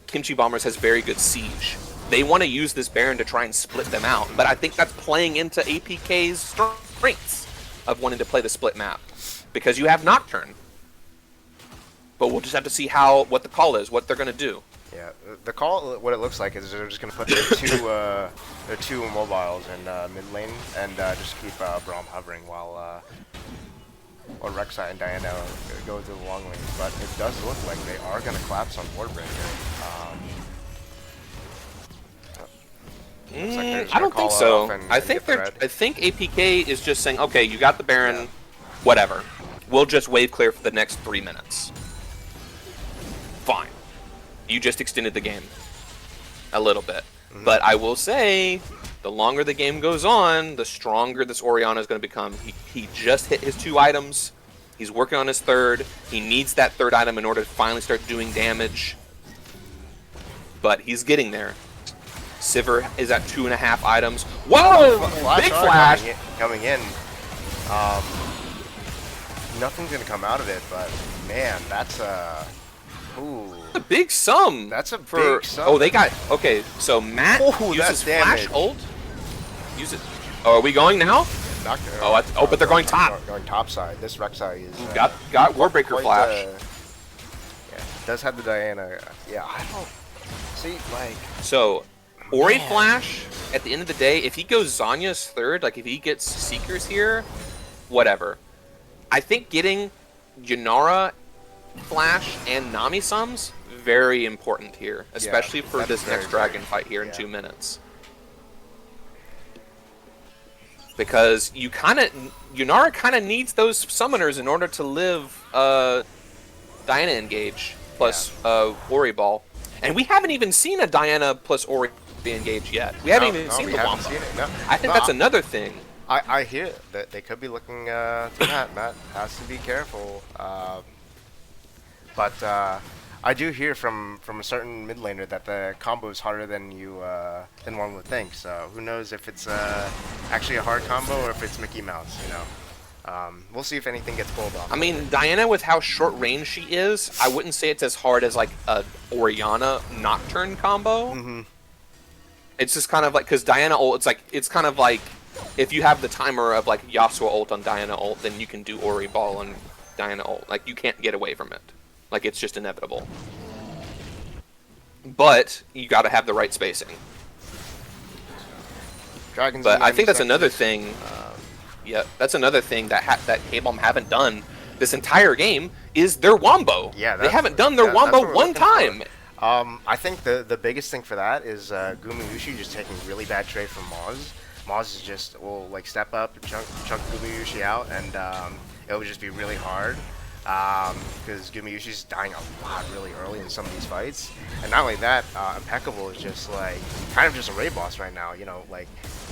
Kimchi Bombers has very good siege. They want to use this Baron to try and split them out, but I think that's playing into APK's strengths of wanting to play the split map, because you have Nocturne. But we'll just have to see what the call is, what they're going to do. Yeah, the call, what it looks like is they're just going to put their two mobiles in mid lane and just keep Braum hovering while Rek'Sai and Diana go through the long lanes. But it does look like they are going to collapse on Warbreaker. Looks like they're just I gonna don't think call it so. off and I get think the red. I think APK is just saying, okay, you got the Baron, whatever. We'll just wave clear for the next 3 minutes. Fine. You just extended the game a little bit. But I will say, the longer the game goes on, the stronger this Orianna is going to become. He just hit his 2 items. He's working on his 3rd. He needs that 3rd item in order to finally start doing damage. But he's getting there. Sivir is at 2.5 items. Whoa! Big are flash! coming in. Nothing's going to come out of it, but man, that's ooh. A big sum. That's a for, big sum. Oh, they got. Okay, so Matt Ooh, uses that's flash damage. ult. Use it. Oh, are we going now? Doctor, But they're going top. Going top side. This Rek'Sai is Got Warbreaker quite, flash. Yeah, it does have the Diana. Yeah, I don't see like. So, Ori Man. flash. At the end of the day, if he goes Zanya's 3rd, like if he gets Seekers here, whatever. I think getting Yunara flash and Nami sums very important here, especially for that's this very, next dragon very- fight here in yeah. 2 minutes. Because Yunara kind of needs those summoners in order to live Diana engage plus Ori ball, and we haven't even seen a Diana plus Ori engage yet. We haven't even seen we the haven't Wampa. seen it, no. I think No, that's another thing. I hear that they could be looking to that. Matt has to be careful. But I do hear from a certain mid laner that the combo is harder than than one would think. So who knows if it's actually a hard combo or if it's Mickey Mouse, you know? We'll see if anything gets pulled off. I mean, Diana, with how short range she is, I wouldn't say it's as hard as like a Oriana Nocturne combo. Mm-hmm. It's just kind of like, because Diana ult, it's kind of like if you have the timer of like Yasuo ult on Diana ult, then you can do Ori Ball on Diana ult. Like, you can't get away from it. Like, it's just inevitable. But you got to have the right spacing. Dragons But in I think that's 90 another seconds. thing. Yeah, that's another thing that that KBOM haven't done this entire game is their wombo. Yeah, they haven't done their that's wombo what we're one looking for. time. I think the biggest thing for that is Gumayushi just taking really bad trade from Mawz. Mawz is just will like step up, chunk Gumayushi out, and it will just be really hard because Gumayushi's dying a lot really early in some of these fights. And not only that, Impeccable is just like kind of just a raid boss right now. You know, like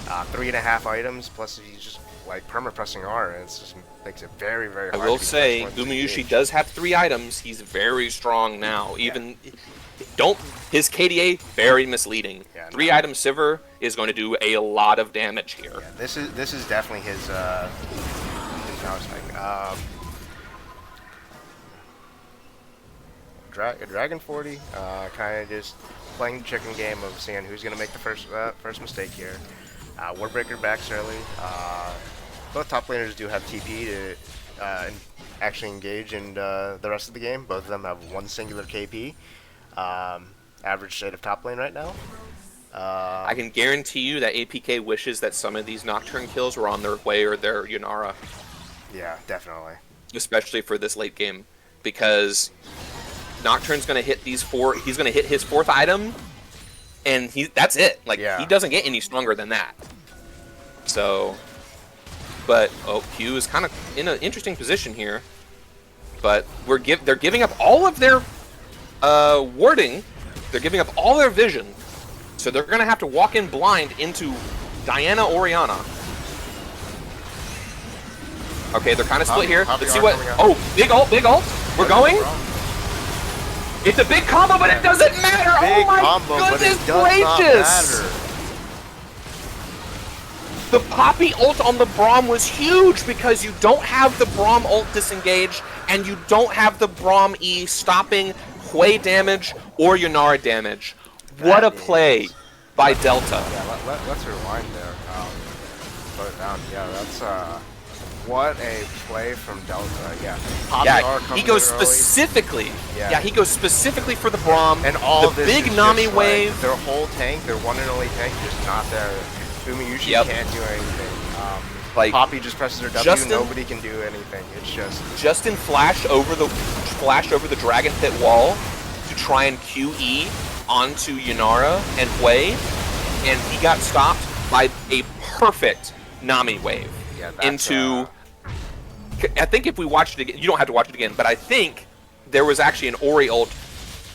3.5 items plus he's just like perma pressing R, and it just makes it very very I hard. will to be say, pressed once Gumayushi engaged. does have 3 items. He's very strong now. Even his KDA very misleading. Yeah, 3 no. item Sivir is going to do a lot of damage here. Yeah, this is definitely his power spike. Dragon 40, kind of just playing the chicken game of seeing who's gonna make the first mistake here. Warbreaker backs early. Both top laners do have TP to actually engage in the rest of the game. Both of them have one singular KP. Average state of top lane right now. I can guarantee you that APK wishes that some of these Nocturne kills were on their way or their Yunara, Yeah, definitely. especially for this late game, because Nocturne's going to hit these 4. He's going to hit his 4th item, and that's it. Like, Yeah. he doesn't get any stronger than that. So, but Q is kind of in an interesting position here. But they're giving up all of their warding. They're giving up all their vision. So they're going to have to walk in blind into Diana Oriana. Okay, they're kind of split here. Poppy Let's see R what... coming out. Oh, big ult, big ult. We're going. It's a big combo, but it doesn't matter. Big Oh my combo, but goodness it does not gracious. matter. The Poppy ult on the Braum was huge because you don't have the Braum ult disengaged, and you don't have the Braum E stopping Hui damage or Yunara damage. What a That play is- by Delta. Yeah, let's rewind there. Slow it down. Yeah, that's what a play from Delta. Yeah, Poppy R Yeah, coming he goes in early. specifically. Yeah. Yeah, he goes specifically for the Braum. And all the of this big is Nami just, wave. Like, their whole tank, their one and only tank, just not there. Gumayushi Yep. can't do anything. Like, Poppy just presses her W. Justin- Nobody can do anything. It's just Justin flashed over the Dragon Pit wall to try and QE onto Yunara and Hui, and he got stopped by a perfect Nami wave yeah. That's, into. I think if we watched it again, you don't have to watch it again, but I think there was actually an Ori ult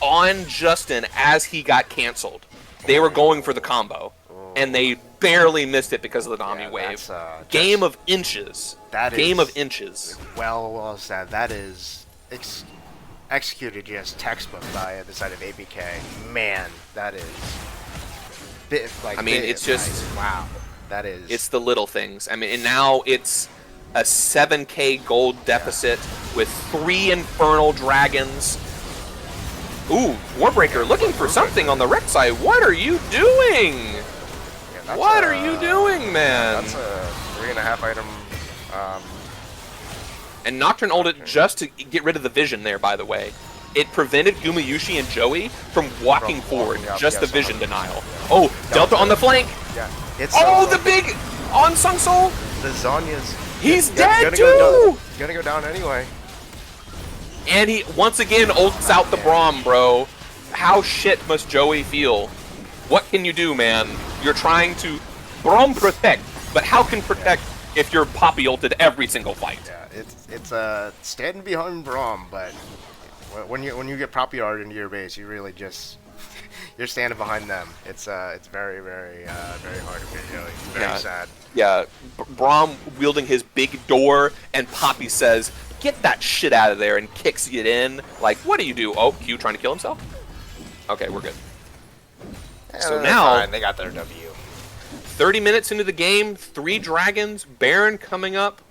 on Justin as he got canceled. They were going for the combo, and they barely missed it because of the Nami Yeah, wave. that's, Game of inches. that Game is- of inches. well said. That is executed just textbook by the side of APK. Man, that is. I mean, it's just- nice. Wow. That is. It's the little things. I mean, and now it's a 7K gold deficit with 3 Infernal Dragons. Ooh, Warbreaker looking for something on the wreck side. What are you doing? yeah, that's What a- are you doing, man? That's a 3.5 item. And Nocturne ulted just to get rid of the vision there, by the way. It prevented Gumayushi and Joey from walking forward. walking up, Just the yes, vision 100%. denial. Oh, Delta on the flank. Yeah. It's Oh, the big on Seung Soul. the Zonya's. He's gonna dead go too. down. He's gonna go down anyway. And he once again ults out the Braum, bro. How shit must Joey feel? What can you do, man? You're trying to Braum protect, but how can protect if you're Poppy ulted every single fight? Yeah, it's standing behind Braum, but when you get Poppy art into your base, you really just you're standing behind them. It's very very hard to get Joey. Very Yeah. sad. Yeah, Braum wielding his big door, and Poppy says, "Get that shit out of there," and kicks it in. Like, what do you do? Oh, Q trying to kill himself? Okay, we're good. So they're now- fine. They got their W. 30 minutes into the game, 3 dragons, Baron coming up.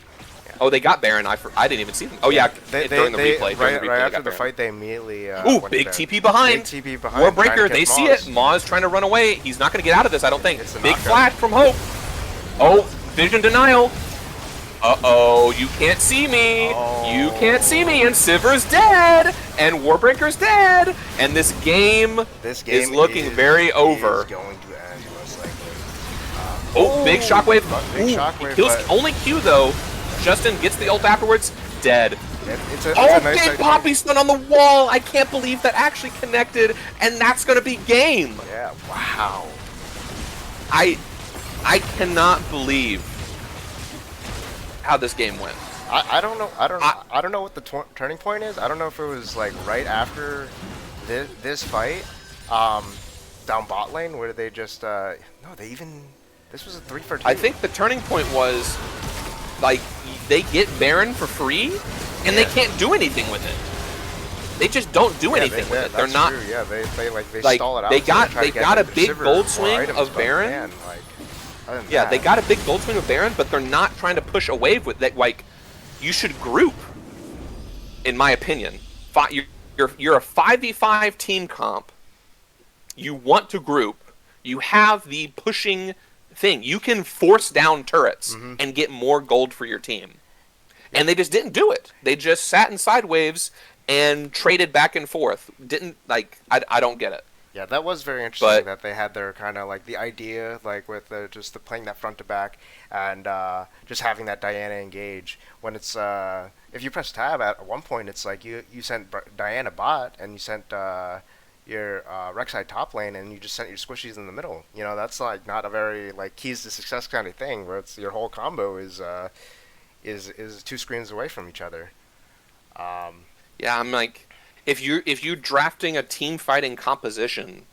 Oh, they got Baron. I didn't even see them. Oh yeah, during the replay. Right, they after got the Baron. fight, they immediately. Ooh, big TP behind. Big TP behind. Warbreaker, they see it. Mawz trying to run away. He's not going to get out of this, I don't think. It's a Big knockout. flash from Hope. Oh, vision denial. Uh-oh, you can't see me. You can't see me. And Siver's dead. And Warbreaker's dead. And this game is looking very over. Is going to end most likely. Oh, big shockwave. Big Ooh, shockwave, he kills but- only Q though. Justin gets the ult afterwards. Dead. It's a Oh, nice big poppy stun on the wall. I can't believe that actually connected, and that's gonna be game. Yeah. Wow. I cannot believe how this game went. I don't know. I don't know what the turning point is. I don't know if it was like right after this fight, down bot lane, where they just no, they even this was a 3-for-2. I think the turning point was like they get Baron for free, and they can't do anything with it. They just don't do anything with it. They're not. True. Yeah, they like, stall it out. they so got- try they to get got a the big Sivir gold more swing items, of but Baron. man, like, other than Yeah, that, they got a big gold swing with Baron, but they're not trying to push a wave with that. Like, you should group, in my opinion. You're a 5v5 team comp. You want to group. You have the pushing thing. You can force down turrets and get more gold for your team. And they just didn't do it. They just sat in side waves and traded back and forth. Didn't like. I don't get it. Yeah, that was very interesting But- that they had their kind of like the idea, like with just the playing that front to back and just having that Diana engage. When it's if you press tab at one point, it's like you sent Diana bot and you sent your Rek'Sai top lane and you just sent your squishies in the middle. You know, that's like not a very like keys to success kind of thing where it's your whole combo is 2 screens away from each other. Yeah, I'm like, if you're drafting a team fighting composition,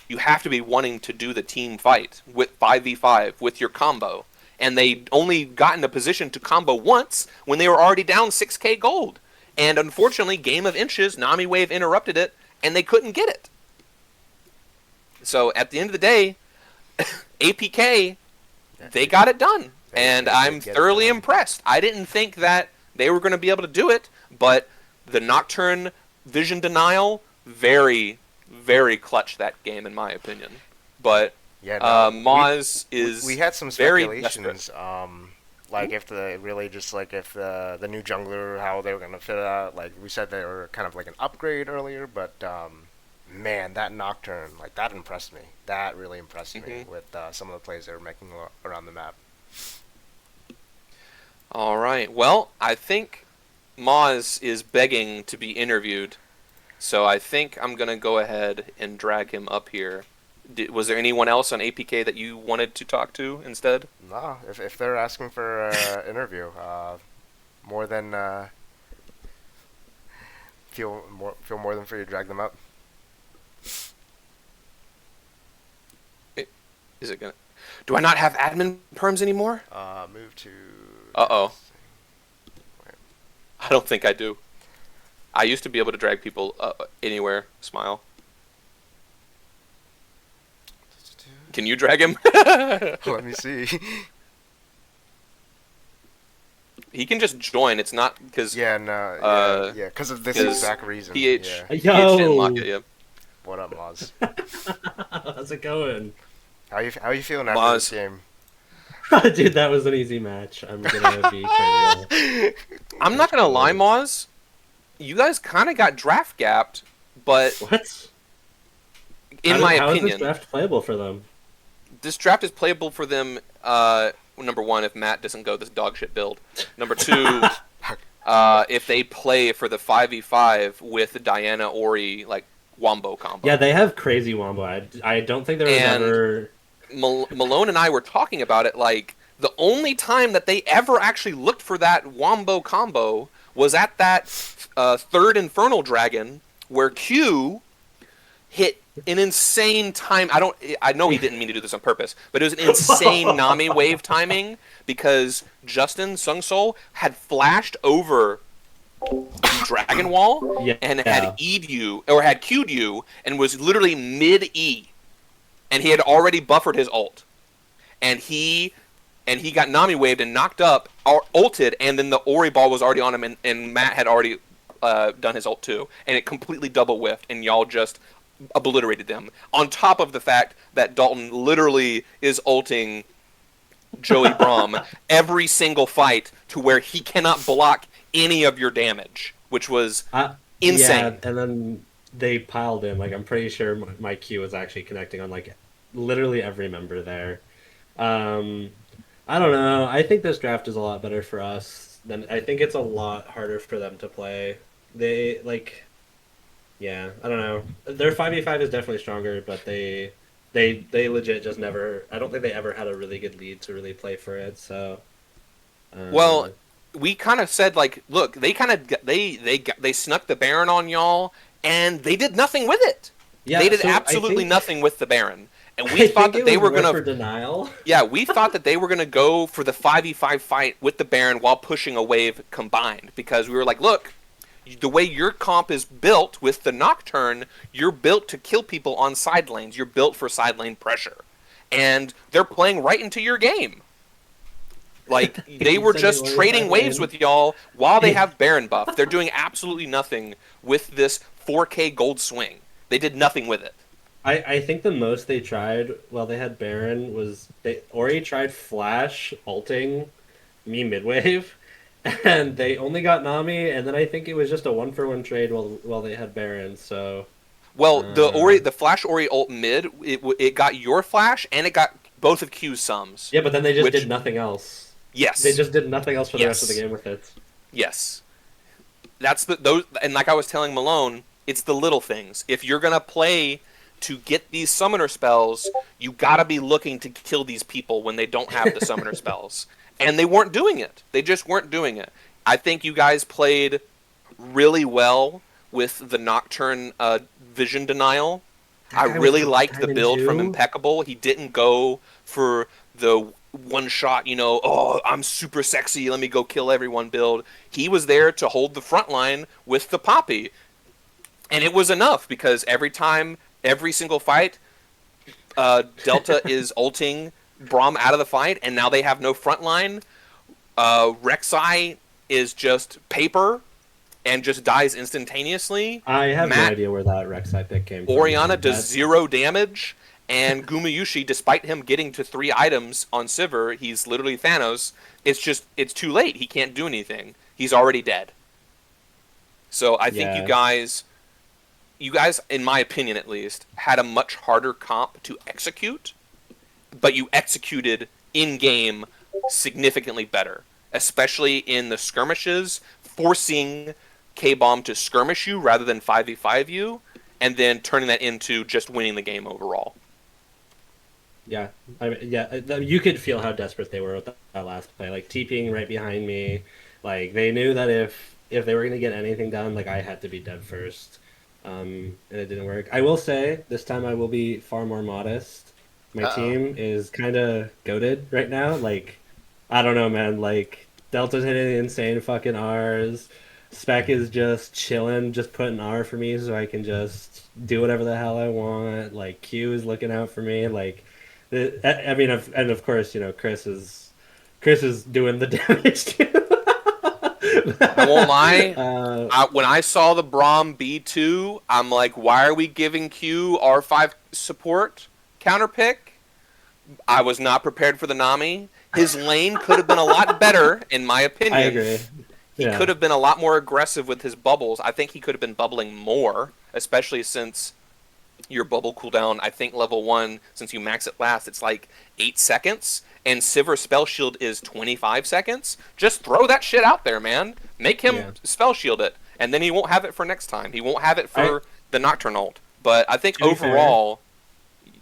you have to be wanting to do the team fight with 5v5 with your combo. And they only got in a position to combo once when they were already down 6k gold. And unfortunately, Game of Inches, Nami Wave interrupted it, and they couldn't get it. So at the end of the day, APK, they got it done. And I'm thoroughly impressed. I didn't think that they were going to be able to do it, but the Nocturne vision denial, very, very clutch that game in my opinion. But Yeah, Mawz is we had some very speculations, like if the really just like if the new jungler, how they were gonna fit out. Like we said, they were kind of like an upgrade earlier, but man, that Nocturne, like that impressed me. That really impressed me with some of the plays they were making around the map. All right. Well, I think Mawz is begging to be interviewed, so I think I'm gonna go ahead and drag him up here. Was there anyone else on APK that you wanted to talk to instead? No, if they're asking for an interview, more than feel more than free to drag them up. Is it gonna? Do I not have admin perms anymore? Move to. Uh-oh. I don't think I do. I used to be able to drag people anywhere. Smile. Can you drag him? Let me see. He can just join. It's not because Yeah, no, yeah, because of this 'cause exact reason. PH, Yeah. PH didn't lock it. Yeah. What up, Mawz? How's it going? How you feeling after Mawz. this game? Dude, that was an easy match. I'm gonna be quite real. I'm not gonna lie, Mawz. You guys kind of got draft gapped, but What? in my how is opinion, this draft playable for them? this draft is playable for them. Number one, if Matt doesn't go this dog shit build. Number two, if they play for the 5v5 with the Diana Ori like wombo combo. Yeah, they have crazy wombo. I don't think there was And- ever. Malone and I were talking about it. Like the only time that they ever actually looked for that wombo combo was at that third Infernal Dragon where Q hit an insane time. I know he didn't mean to do this on purpose, but it was an insane Nami wave timing because Justin Seung had flashed over the Dragon Wall Yeah. and had E'd you or had Q'd you and was literally mid E, and he had already buffered his ult, and he and he got Nami waved and knocked up, or ulted, and then the Ori ball was already on him, and Matt had already done his ult too, and it completely double whiffed, and y'all just obliterated them. On top of the fact that Dalton literally is ulting Joey Braum every single fight to where he cannot block any of your damage, which was insane. Yeah, and then they piled in. Like, I'm pretty sure my Q was actually connecting on like literally every member there. I don't know. I think this draft is a lot better for us. I think it's a lot harder for them to play. They like, yeah, I don't know. Their 5v5 is definitely stronger, but they legit just never. I don't think they ever had a really good lead to really play for it. So, well, we kind of said like, look, they kind of they snuck the Baron on y'all, and they did nothing with it. Yeah, they did so absolutely nothing with the Baron. And we thought that they were going for denial. Yeah, we thought that they were going to go for the 5v5 fight with the Baron while pushing a wave combined. Because we were like, look, the way your comp is built with the Nocturne, you're built to kill people on side lanes. You're built for side lane pressure. And they're playing right into your game. Like, they were just trading waves with y'all while they have Baron buff. They're doing absolutely nothing with this 4K gold swing. They did nothing with it. I think the most they tried while they had Baron was Ori tried flash ulting me midwave, and they only got Nami, and then I think it was just a 1-for-1 trade while they had Baron. So, well, the flash Ori ult mid, it got your flash and it got both of Q's sums. Yeah, but then they just did nothing else. Yes, they just did nothing else for the rest of the game with it. Yes, that's those, and like I was telling Malone, it's the little things. If you're gonna play to get these summoner spells, you gotta be looking to kill these people when they don't have the summoner spells. And they weren't doing it. They just weren't doing it. I think you guys played really well with the Nocturne vision denial. I really liked the build from Impeccable. He didn't go for the one shot, oh, I'm super sexy, let me go kill everyone build. He was there to hold the front line with the Poppy. And it was enough, because every single fight, Delta is ulting Braum out of the fight, and now they have no front line. Rek'Sai is just paper and just dies instantaneously. I have no idea where that Rek'Sai pick came from. Orianna does 0 damage, and Gumayushi, despite him getting to 3 items on Sivir, he's literally Thanos. It's too late. He can't do anything. He's already dead. So I think you guys, in my opinion at least, had a much harder comp to execute, but you executed in-game significantly better, especially in the skirmishes, forcing KBOM to skirmish you rather than 5v5 you, and then turning that into just winning the game overall. Yeah, you could feel how desperate they were with that last play. Like, TPing right behind me, like, they knew that if they were going to get anything done, like, I had to be dead first. And it didn't work. I will say, this time I will be far more modest. My team is kind of goated right now. Like, I don't know, man. Like, Delta's hitting insane fucking Rs. Spec is just chilling, just putting R for me so I can just do whatever the hell I want. Like, Q is looking out for me. Like, I mean, and of course, Chris is doing the damage too. I won't lie. When I saw the Braum B2, I'm like, why are we giving Q R5 support counter pick? I was not prepared for the Nami. His lane could have been a lot better, in my opinion. I agree. He could have been a lot more aggressive with his bubbles. I think he could have been bubbling more, especially since your bubble cooldown, I think level 1, since you max it last, it's like 8 seconds. And Sivir Spell Shield is 25 seconds. Just throw that shit out there, man. Make him Spell Shield it. And then he won't have it for next time. He won't have it for the Nocturne ult. But I think overall,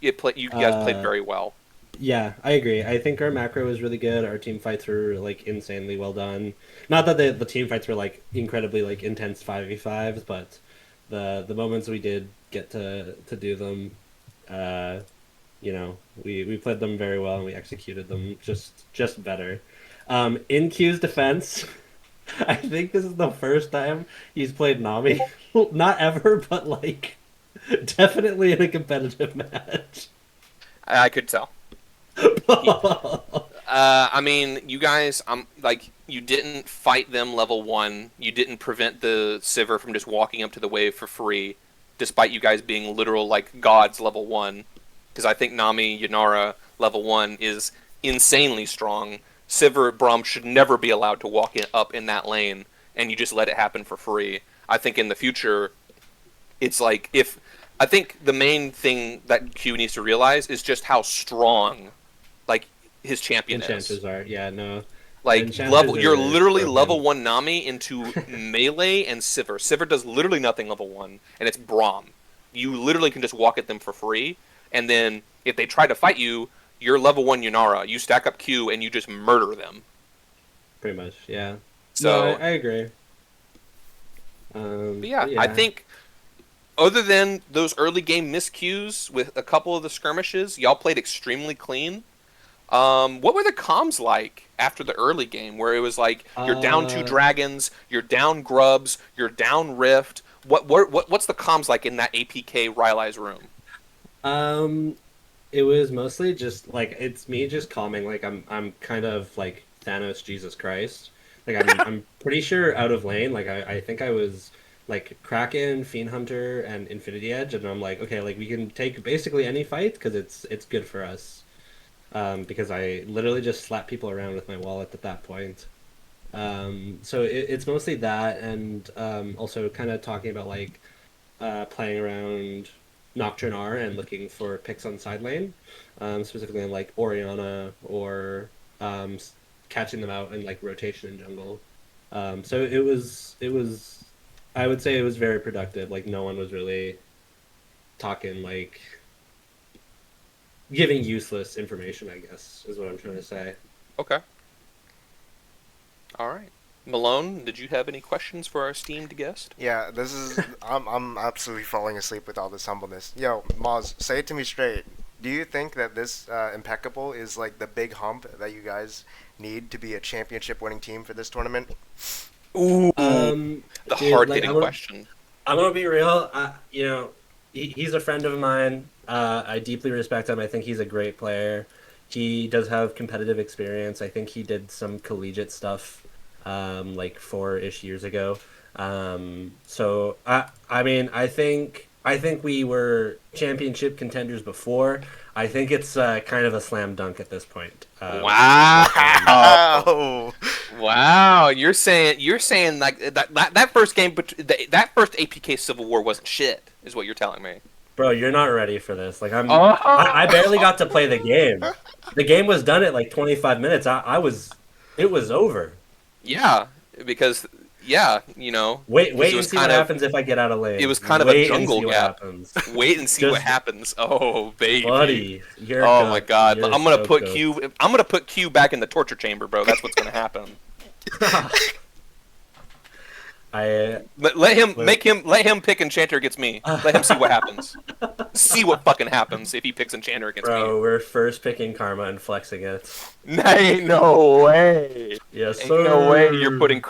you guys played very well. Yeah, I agree. I think our macro was really good. Our team fights were, like, insanely well done. Not that the team fights were, like, incredibly, like, intense 5v5s, but the moments we did get to do them, we played them very well and we executed them just better. In Q's defense, I think this is the first time he's played Nami. Not ever, but, like, definitely in a competitive match. I could tell. I mean, you guys, you didn't fight them level 1. You didn't prevent the Sivir from just walking up to the wave for free, despite you guys being literal, like, gods level 1. Because I think Nami Yanara level 1 is insanely strong. Sivir Braum should never be allowed to walk up in that lane, and you just let it happen for free. I think in the future, it's like, I think the main thing that Q needs to realize is just how strong, like, his champion Enchanters is. are, yeah, no. Like, you're literally level 1 Nami into melee and Sivir. Sivir does literally nothing level 1, and it's Braum. You literally can just walk at them for free, and then if they try to fight you, you're level 1 Yunara. You stack up Q, and you just murder them. Pretty much, yeah. So no, I agree. But yeah, I think other than those early game miscues with a couple of the skirmishes, y'all played extremely clean. What were the comms like after the early game, where it was like you're down 2 dragons, you're down grubs, you're down rift? What's the comms like in that APK Rylai's room? It was mostly just like it's me just calming. Like I'm kind of like Thanos, Jesus Christ. Like I'm pretty sure out of lane. Like I think I was like Kraken, Fiend Hunter, and Infinity Edge, and I'm like, okay, like we can take basically any fight because it's good for us. Because I literally just slap people around with my wallet at that point. So it's mostly that, and also kind of talking about like playing around Nocturne R and looking for picks on side lane, specifically in like Orianna or catching them out in like rotation in jungle. So it was I would say it was very productive. Like no one was really talking like giving useless information, I guess, is what I'm trying to say. Okay. All right. Malone, did you have any questions for our esteemed guest? Yeah, this is. I'm absolutely falling asleep with all this humbleness. Yo, Mawz, say it to me straight. Do you think that this impeccable is like the big hump that you guys need to be a championship-winning team for this tournament? Ooh, the hard-hitting like, question. I'm gonna be real. He's a friend of mine. I deeply respect him. I think he's a great player. He does have competitive experience. I think he did some collegiate stuff, like 4-ish years ago. So I mean, I think we were championship contenders before. I think it's kind of a slam dunk at this point. Wow! Wow! You're saying like that first game, but that first APK Civil War wasn't shit, is what you're telling me. Bro, you're not ready for this. Like I barely got to play the game. The game was done at like 25 minutes. It was over. Yeah, because Wait and see what happens if I get out of lane. It was kind of a jungle gap. Wait and see what happens. Oh baby, buddy, my god! I'm gonna put Q. I'm gonna put Q back in the torture chamber, bro. That's what's gonna happen. Let him pick Enchanter against me. Let him see what happens. See what fucking happens if he picks Enchanter against me. Bro, we're first picking Karma and flexing it. Ain't no way. Yes, Ain't sir. no way you're putting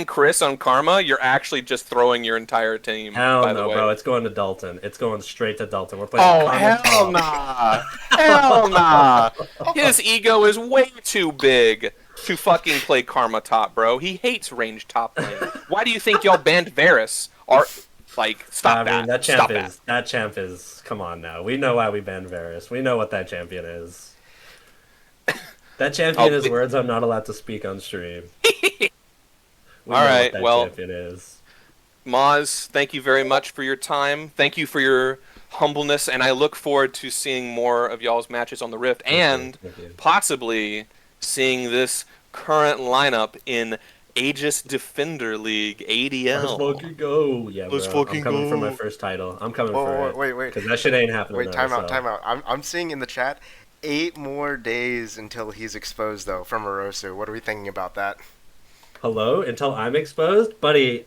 Chris on Karma. You're actually just throwing your entire team. Hell by no, the way. bro. It's going to Dalton. It's going straight to Dalton. We're playing. Oh Karma hell nah. Hell nah. His ego is way too big to fucking play Karma top, bro. He hates range top lane. Why do you think y'all banned Varus? Stop that. That champ is. Come on now. We know why we banned Varus. We know what that champion is. That champion is words I'm not allowed to speak on stream. All right. Well, champion is. Mawz, thank you very much for your time. Thank you for your humbleness, and I look forward to seeing more of y'all's matches on the Rift, and possibly seeing this current lineup in Aegis Defender League ADL. Let's fucking go! Yeah, Let's bro. fucking I'm coming go. for my first title. I'm coming for it. Wait. Because that shit ain't happening. Wait, time out. I'm seeing in the chat 8 more days until he's exposed, though, from Orosu. What are we thinking about that? Hello? Until I'm exposed? Buddy,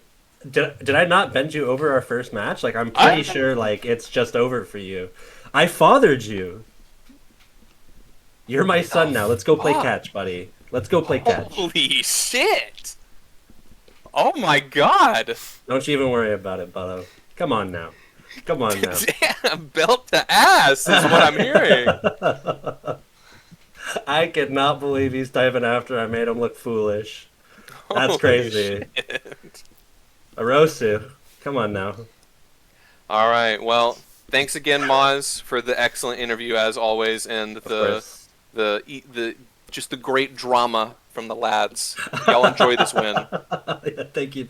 did I not bend you over our first match? Like, I'm pretty sure, like, it's just over for you. I fathered you. You're my son now. Let's go play catch, buddy. Let's go play catch. Holy shit! Oh my god! Don't you even worry about it, Butto. Come on now. Damn, belt to ass is what I'm hearing. I could not believe he's typing after I made him look foolish. That's Holy crazy. shit. Arosu, come on now. All right. Well, thanks again, Mawz, for the excellent interview as always, and Of course. the just the great drama from the lads. Y'all enjoy this win. Yeah, thank you.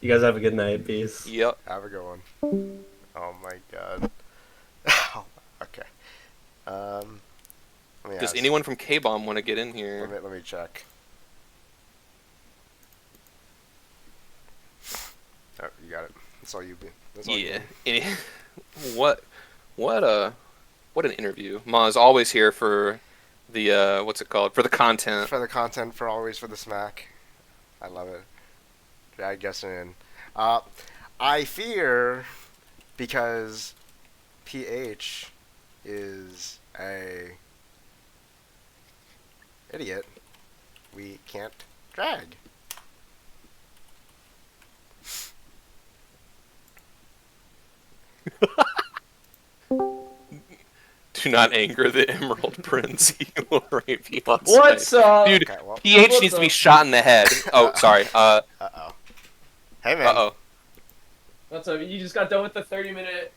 You guys have a good night. Peace. Yep. Have a good one. Oh my god. Okay. Let me Does ask. anyone from KBOM want to get in here? Let me check. Oh, you got it. That's all you be. That's all Yeah. You What an interview. Mawz always here for the what's it called? For the content. for the content, for always for the smack. I love it. I guess in. I fear because PH is a idiot. We can't drag. Do not anger the Emerald Prince. He will rape you on What's site. up? Dude, Okay, well. PH What's needs to be up? shot in the head. Oh, sorry. Uh-oh. Hey, man. Uh-oh. What's up? You just got done with the 30-minute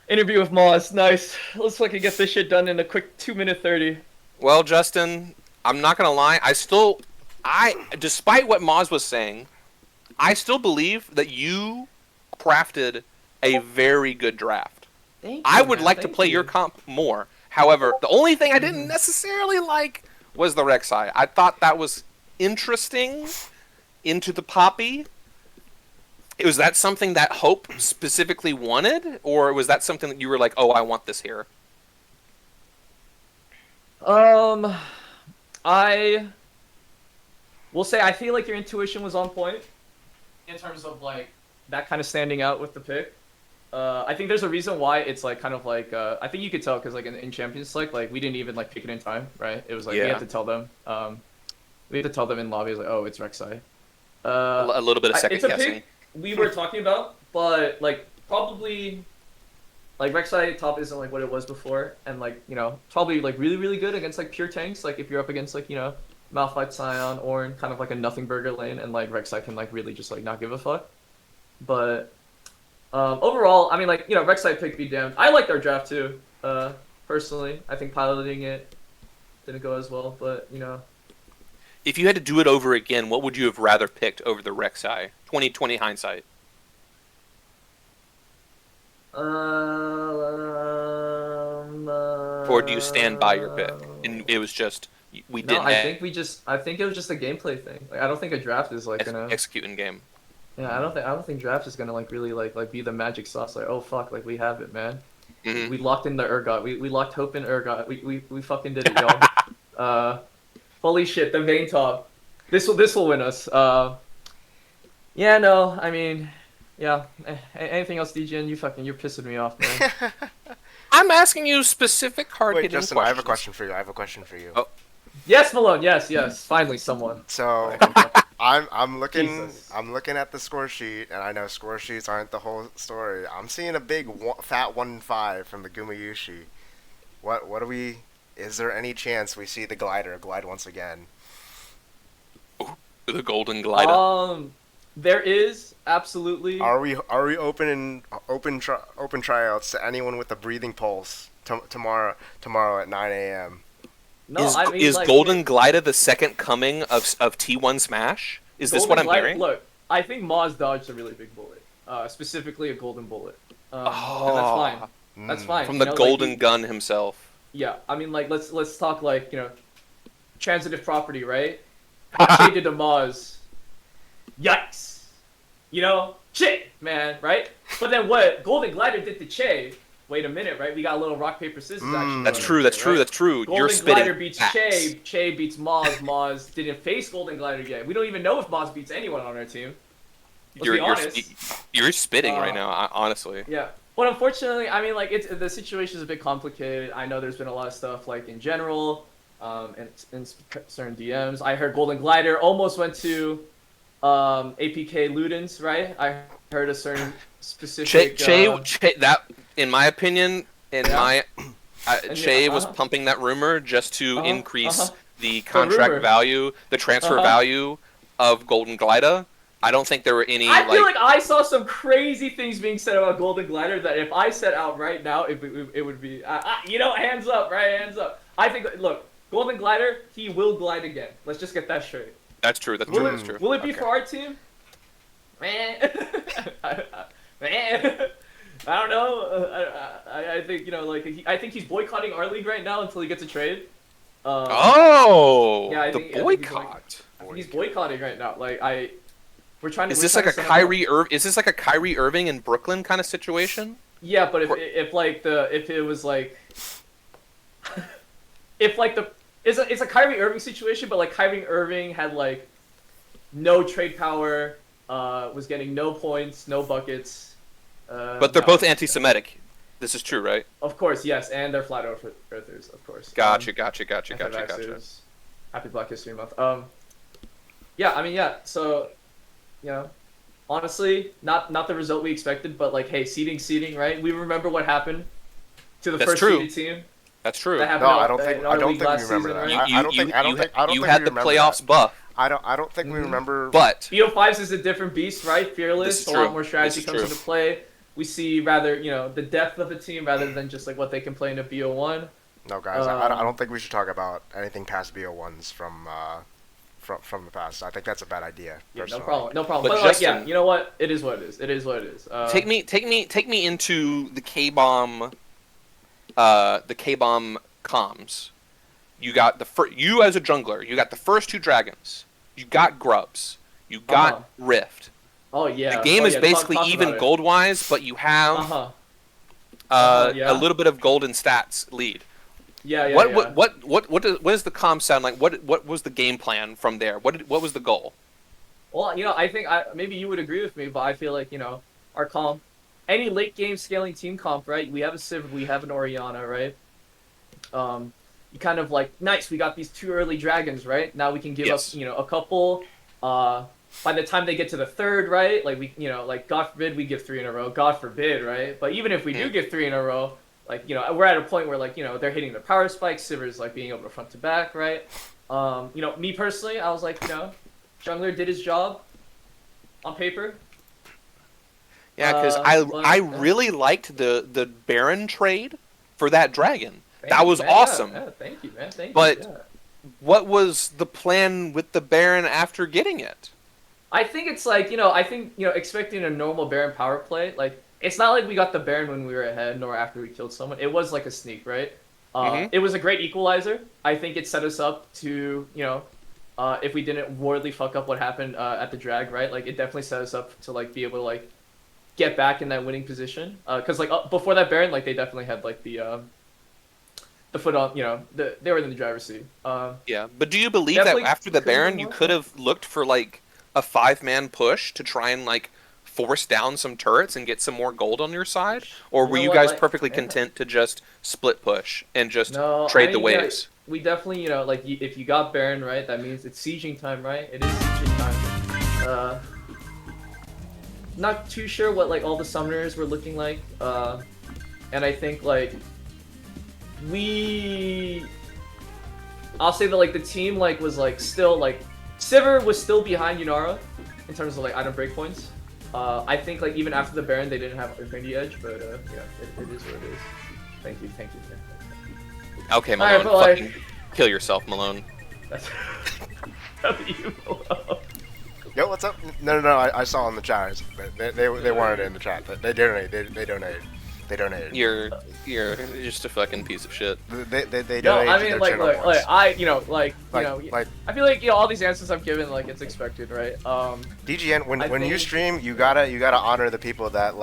interview with Mawz. Nice. Looks like you get this shit done in a quick 2-minute 30. Well, Justin, I'm not gonna lie. Despite what Mawz was saying, I still believe that you crafted a very good draft. Thank I you, would man. like to Thank play you. your comp more. However, the only thing I didn't necessarily like was the Rek'Sai. I thought that was interesting into the Poppy. Was that something that Hope specifically wanted? Or was that something that you were like, oh, I want this here? I will say I feel like your intuition was on point in terms of like that kind of standing out with the pick. I think there's a reason why it's like kind of like I think you could tell because like in Champions Select like we didn't even like pick it in time, right? It was like we Yeah. had to tell them. We had to tell them in lobby. It was like, oh, it's Rek'Sai. A little bit of second It's a guessing. pick we were talking about, but like probably like Rek'Sai top isn't like what it was before, and like probably like really good against like pure tanks. Like if you're up against like Malphite, Scion, Ornn, kind of like a nothing burger lane, and like Rek'Sai can like really just like not give a fuck. But overall, I mean like Rek'Sai pick be damned. I liked our draft too. Personally, I think piloting it didn't go as well, but If you had to do it over again, what would you have rather picked over the Rek'Sai? 2020 hindsight. Or do you stand by your pick? And it was just we No, didn't I think it was just a gameplay thing. Like I don't think a draft is like gonna. execute in game. Yeah, I don't think draft is gonna like really like be the magic sauce. Like, oh fuck, like we have it, man. Mhm. We locked in the Urgot. We locked Hope in Urgot. We fucking did it, y'all. Holy shit, the vein top. This will win us. Yeah, no, I mean, yeah. Anything else, DGN? You're pissing me off, man. I'm asking you specific hard Wait, hitting Justin, questions. I have a question for you. Oh. Yes, Malone. Yes. Finally, someone. So I'm looking Jesus. at the score sheet, and I know score sheets aren't the whole story. I'm seeing a big fat 1-5 from the Gumayushi. What do we? Is there any chance we see the glider glide once again? The golden glider. There is absolutely. Are we open tryouts to anyone with a breathing pulse tomorrow at 9 a.m.? No, is I mean, is like, Golden Glida the second coming of T1 Smash? Is this what I'm Golden Glider- hearing? Look, I think Mawz dodged a really big bullet, specifically a golden bullet. And that's fine. That's fine. From you the know, like, golden gun himself. Yeah, I mean, like let's talk like transitive property, right? Che did to Mawz. Yikes. Shit, man, right? But then what Golden Glider did to Che? Wait a minute, right? We got a little rock paper scissors action. That's going true. on That's here, true. right? That's true. Golden You're spitting Glider beats facts. Che. Che beats Mawz. Mawz didn't face Golden Glider yet. We don't even know if Mawz beats anyone on our team. Let's be honest. You're spitting right now. Honestly. Yeah. But unfortunately, I mean, like the situation is a bit complicated. I know there's been a lot of stuff like in general, and in certain DMs. I heard Golden Glider almost went to APK Ludens, right? I heard a certain specific. Che, that, in my opinion, Shay was uh-huh. pumping that rumor just to Uh-huh, increase uh-huh. the contract rumor. value, the transfer Uh-huh. value of Golden Glider. I don't think there were any I feel like I saw some crazy things being said about Golden Glider that if I said out right now, it would be, hands up, right? Hands up. I think, look, Golden Glider, he will glide again. Let's just get that straight. That's true. That's true. That's true. Will it be Okay. for our team? Man. Man. I don't know. I think, I think he's boycotting RLeague right now until he gets a trade. Oh, Yeah, I the think- I think he's boycott. I think he's boycotting right now. We're trying to. Is we're this trying like to a send him Kyrie Is this like a Kyrie Irving in Brooklyn kind of situation? Yeah, but if it was like, it's a Kyrie Irving situation, but like Kyrie Irving had like no trade power, was getting no points, no buckets. But they're no. both anti-Semitic. This is true, right? Of course, yes, and they're flat earthers, of course. Gotcha. Anti-vaxxers. Happy Black History Month. Yeah, I mean, yeah. So, honestly, not the result we expected, but like, hey, seeding, right? We remember what happened to the That's first true. seeded team. That's true. That No, happened I don't think. in I our don't league think we last remember season, that. right? I don't think. I don't think. I don't You think had we the remember playoffs that. buff, I don't think we remember. but BO5s is a different beast, right? This Fearless, is a true. lot more strategy This is comes true. into play. We see rather, the depth of the team rather than just like what they can play in a BO1. No, guys, I don't think we should talk about anything past BO1s from the past. I think that's a bad idea. Yeah, Personally. no problem. But But like, Justin- yeah, you know what? It is what it is. It is what it is. take me into the KBOM, the KBOM comms. You got you as a jungler. You got the first two dragons. You got Grubs. You got Uh-huh. Rift. Oh yeah. The game Oh, is yeah, basically talk even about it. gold wise, but you have Yeah. a little bit of golden stats lead. Yeah. What does the comm sound like? What was the game plan from there? What was the goal? Well, I think maybe you would agree with me, but I feel like our comp, any late game scaling team comp, right? We have a Civ, we have an Orianna, right? You kind of like nice. We got these two early dragons, right? Now we can give Yes. up, a couple. By the time they get to the third, right? Like we, like God forbid we give 3 in a row. God forbid, right? But even if we do get 3 in a row, like we're at a point where like they're hitting their power spikes. Siver's like being able to front to back, right? Me personally, I was like, Jungler did his job on paper. Yeah, because but, I really liked the Baron trade for that dragon. Thank That you, was man. awesome. Yeah, thank you, man. Thank But- you. Yeah. What was the plan with the Baron after getting it? I think it's like, expecting a normal Baron power play, like, it's not like we got the Baron when we were ahead, nor after we killed someone. It was like a sneak, right? It was a great equalizer. I think it set us up to, if we didn't wardly fuck up what happened at the drag, right? Like, it definitely set us up to, like, be able to, like, get back in that winning position. Because, like, before that Baron, like, they definitely had, like, the foot on, they were in the driver's seat. Yeah, but do you believe that Definitely after the could've Baron, been you more. could have looked for like a 5-man push to try and like force down some turrets and get some more gold on your side, or were You know you what, guys like- perfectly yeah. content to just split push and just No, trade I the mean, yeah, waves? we definitely, like, if you got Baron, right, that means it's sieging time, right? It is sieging time. Not too sure what, like, all the summoners were looking like. And I think, like, I'll say that, like, the team, like, was, like, still, like, Sivir was still behind Yunara in terms of, like, item breakpoints. I think, like, even after the Baron, they didn't have Infinity Edge, but, yeah, it is what it is. Thank you. Okay, Alright, Malone, but, like- fucking kill yourself, Malone. That's you. Yo, what's up? No. I saw in the chat. They wanted it in the chat. They donated. They donated. You're just a fucking piece of shit. They donated No, I to mean, their like, channel look, once. I feel like all these answers I'm giving, like, it's expected, right? DGN, I when you think- stream, you gotta honor the people that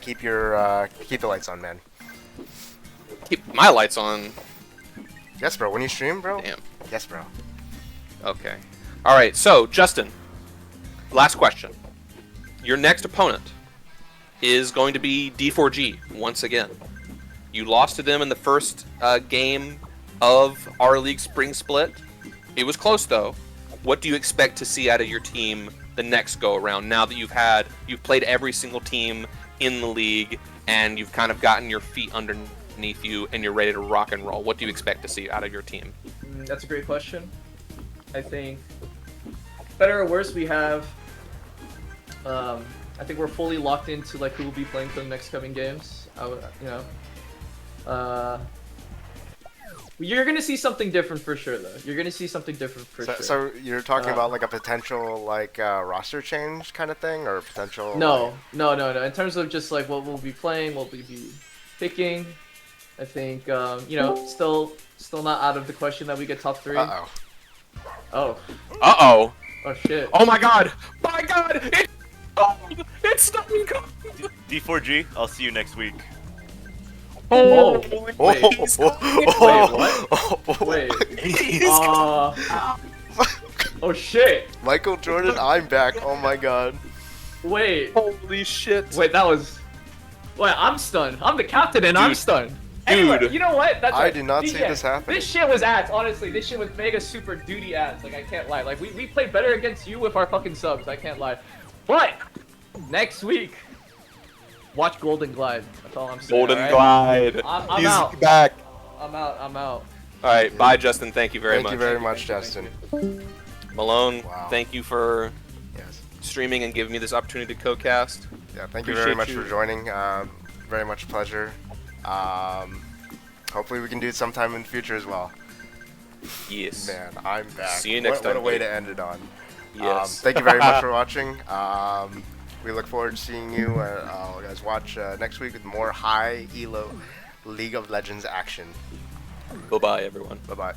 keep your keep the lights on, man. Keep my lights on. Yes, bro. When you stream, bro. Damn. Yes, bro. Okay. All right. So, Justin, last question. Your next opponent is going to be D4G once again. You lost to them in the first game of RLeague Spring Split. It was close though. What do you expect to see out of your team the next go around? Now that you've played every single team in the league and you've kind of gotten your feet beneath you and you're ready to rock and roll, what do you expect to see out of your team? That's a great question. I think, better or worse, we have. I think we're fully locked into like who will be playing for the next coming games. You're gonna see something different for sure, though. You're gonna see something different for sure. So you're talking about like a potential like roster change kind of thing, or potential? No. In terms of just like what we'll be playing, what we'll be picking, I think still not out of the question that we get top 3. Uh-oh. Oh. Uh-oh. Oh shit. Oh my god! My god! It's cold! It's stone cold! D4G, I'll see you next week. Oh. Wait. Wait. Oh shit. Michael Jordan, I'm back. Oh my god. Wait. Holy shit. Wait, that was. Wait, I'm stunned. I'm the captain and I'm Dude. stunned. Anyway, Dude. you know what? That's I right. did not see this happen. This shit was ads, honestly. This shit was mega super duty ads. Like, I can't lie. Like, we played better against you with our fucking subs. I can't lie. But, next week, watch Golden Glide. That's all I'm saying. Golden alright? Glide. I'm He's out. back. I'm out. Alright, bye Justin. Thank you very much. Thank you very much, Justin. Malone, Wow. thank you for Yes. streaming and giving me this opportunity to co-cast. Yeah, thank you very Appreciate much you. for joining. Very much a pleasure. Hopefully we can do it sometime in the future as well. Yes. Man, I'm back. See you next What time, a way buddy. to end it on. Yes. Thank you very much for watching. We look forward to seeing you guys watch next week with more high elo League of Legends action. Bye-bye, everyone. Bye-bye.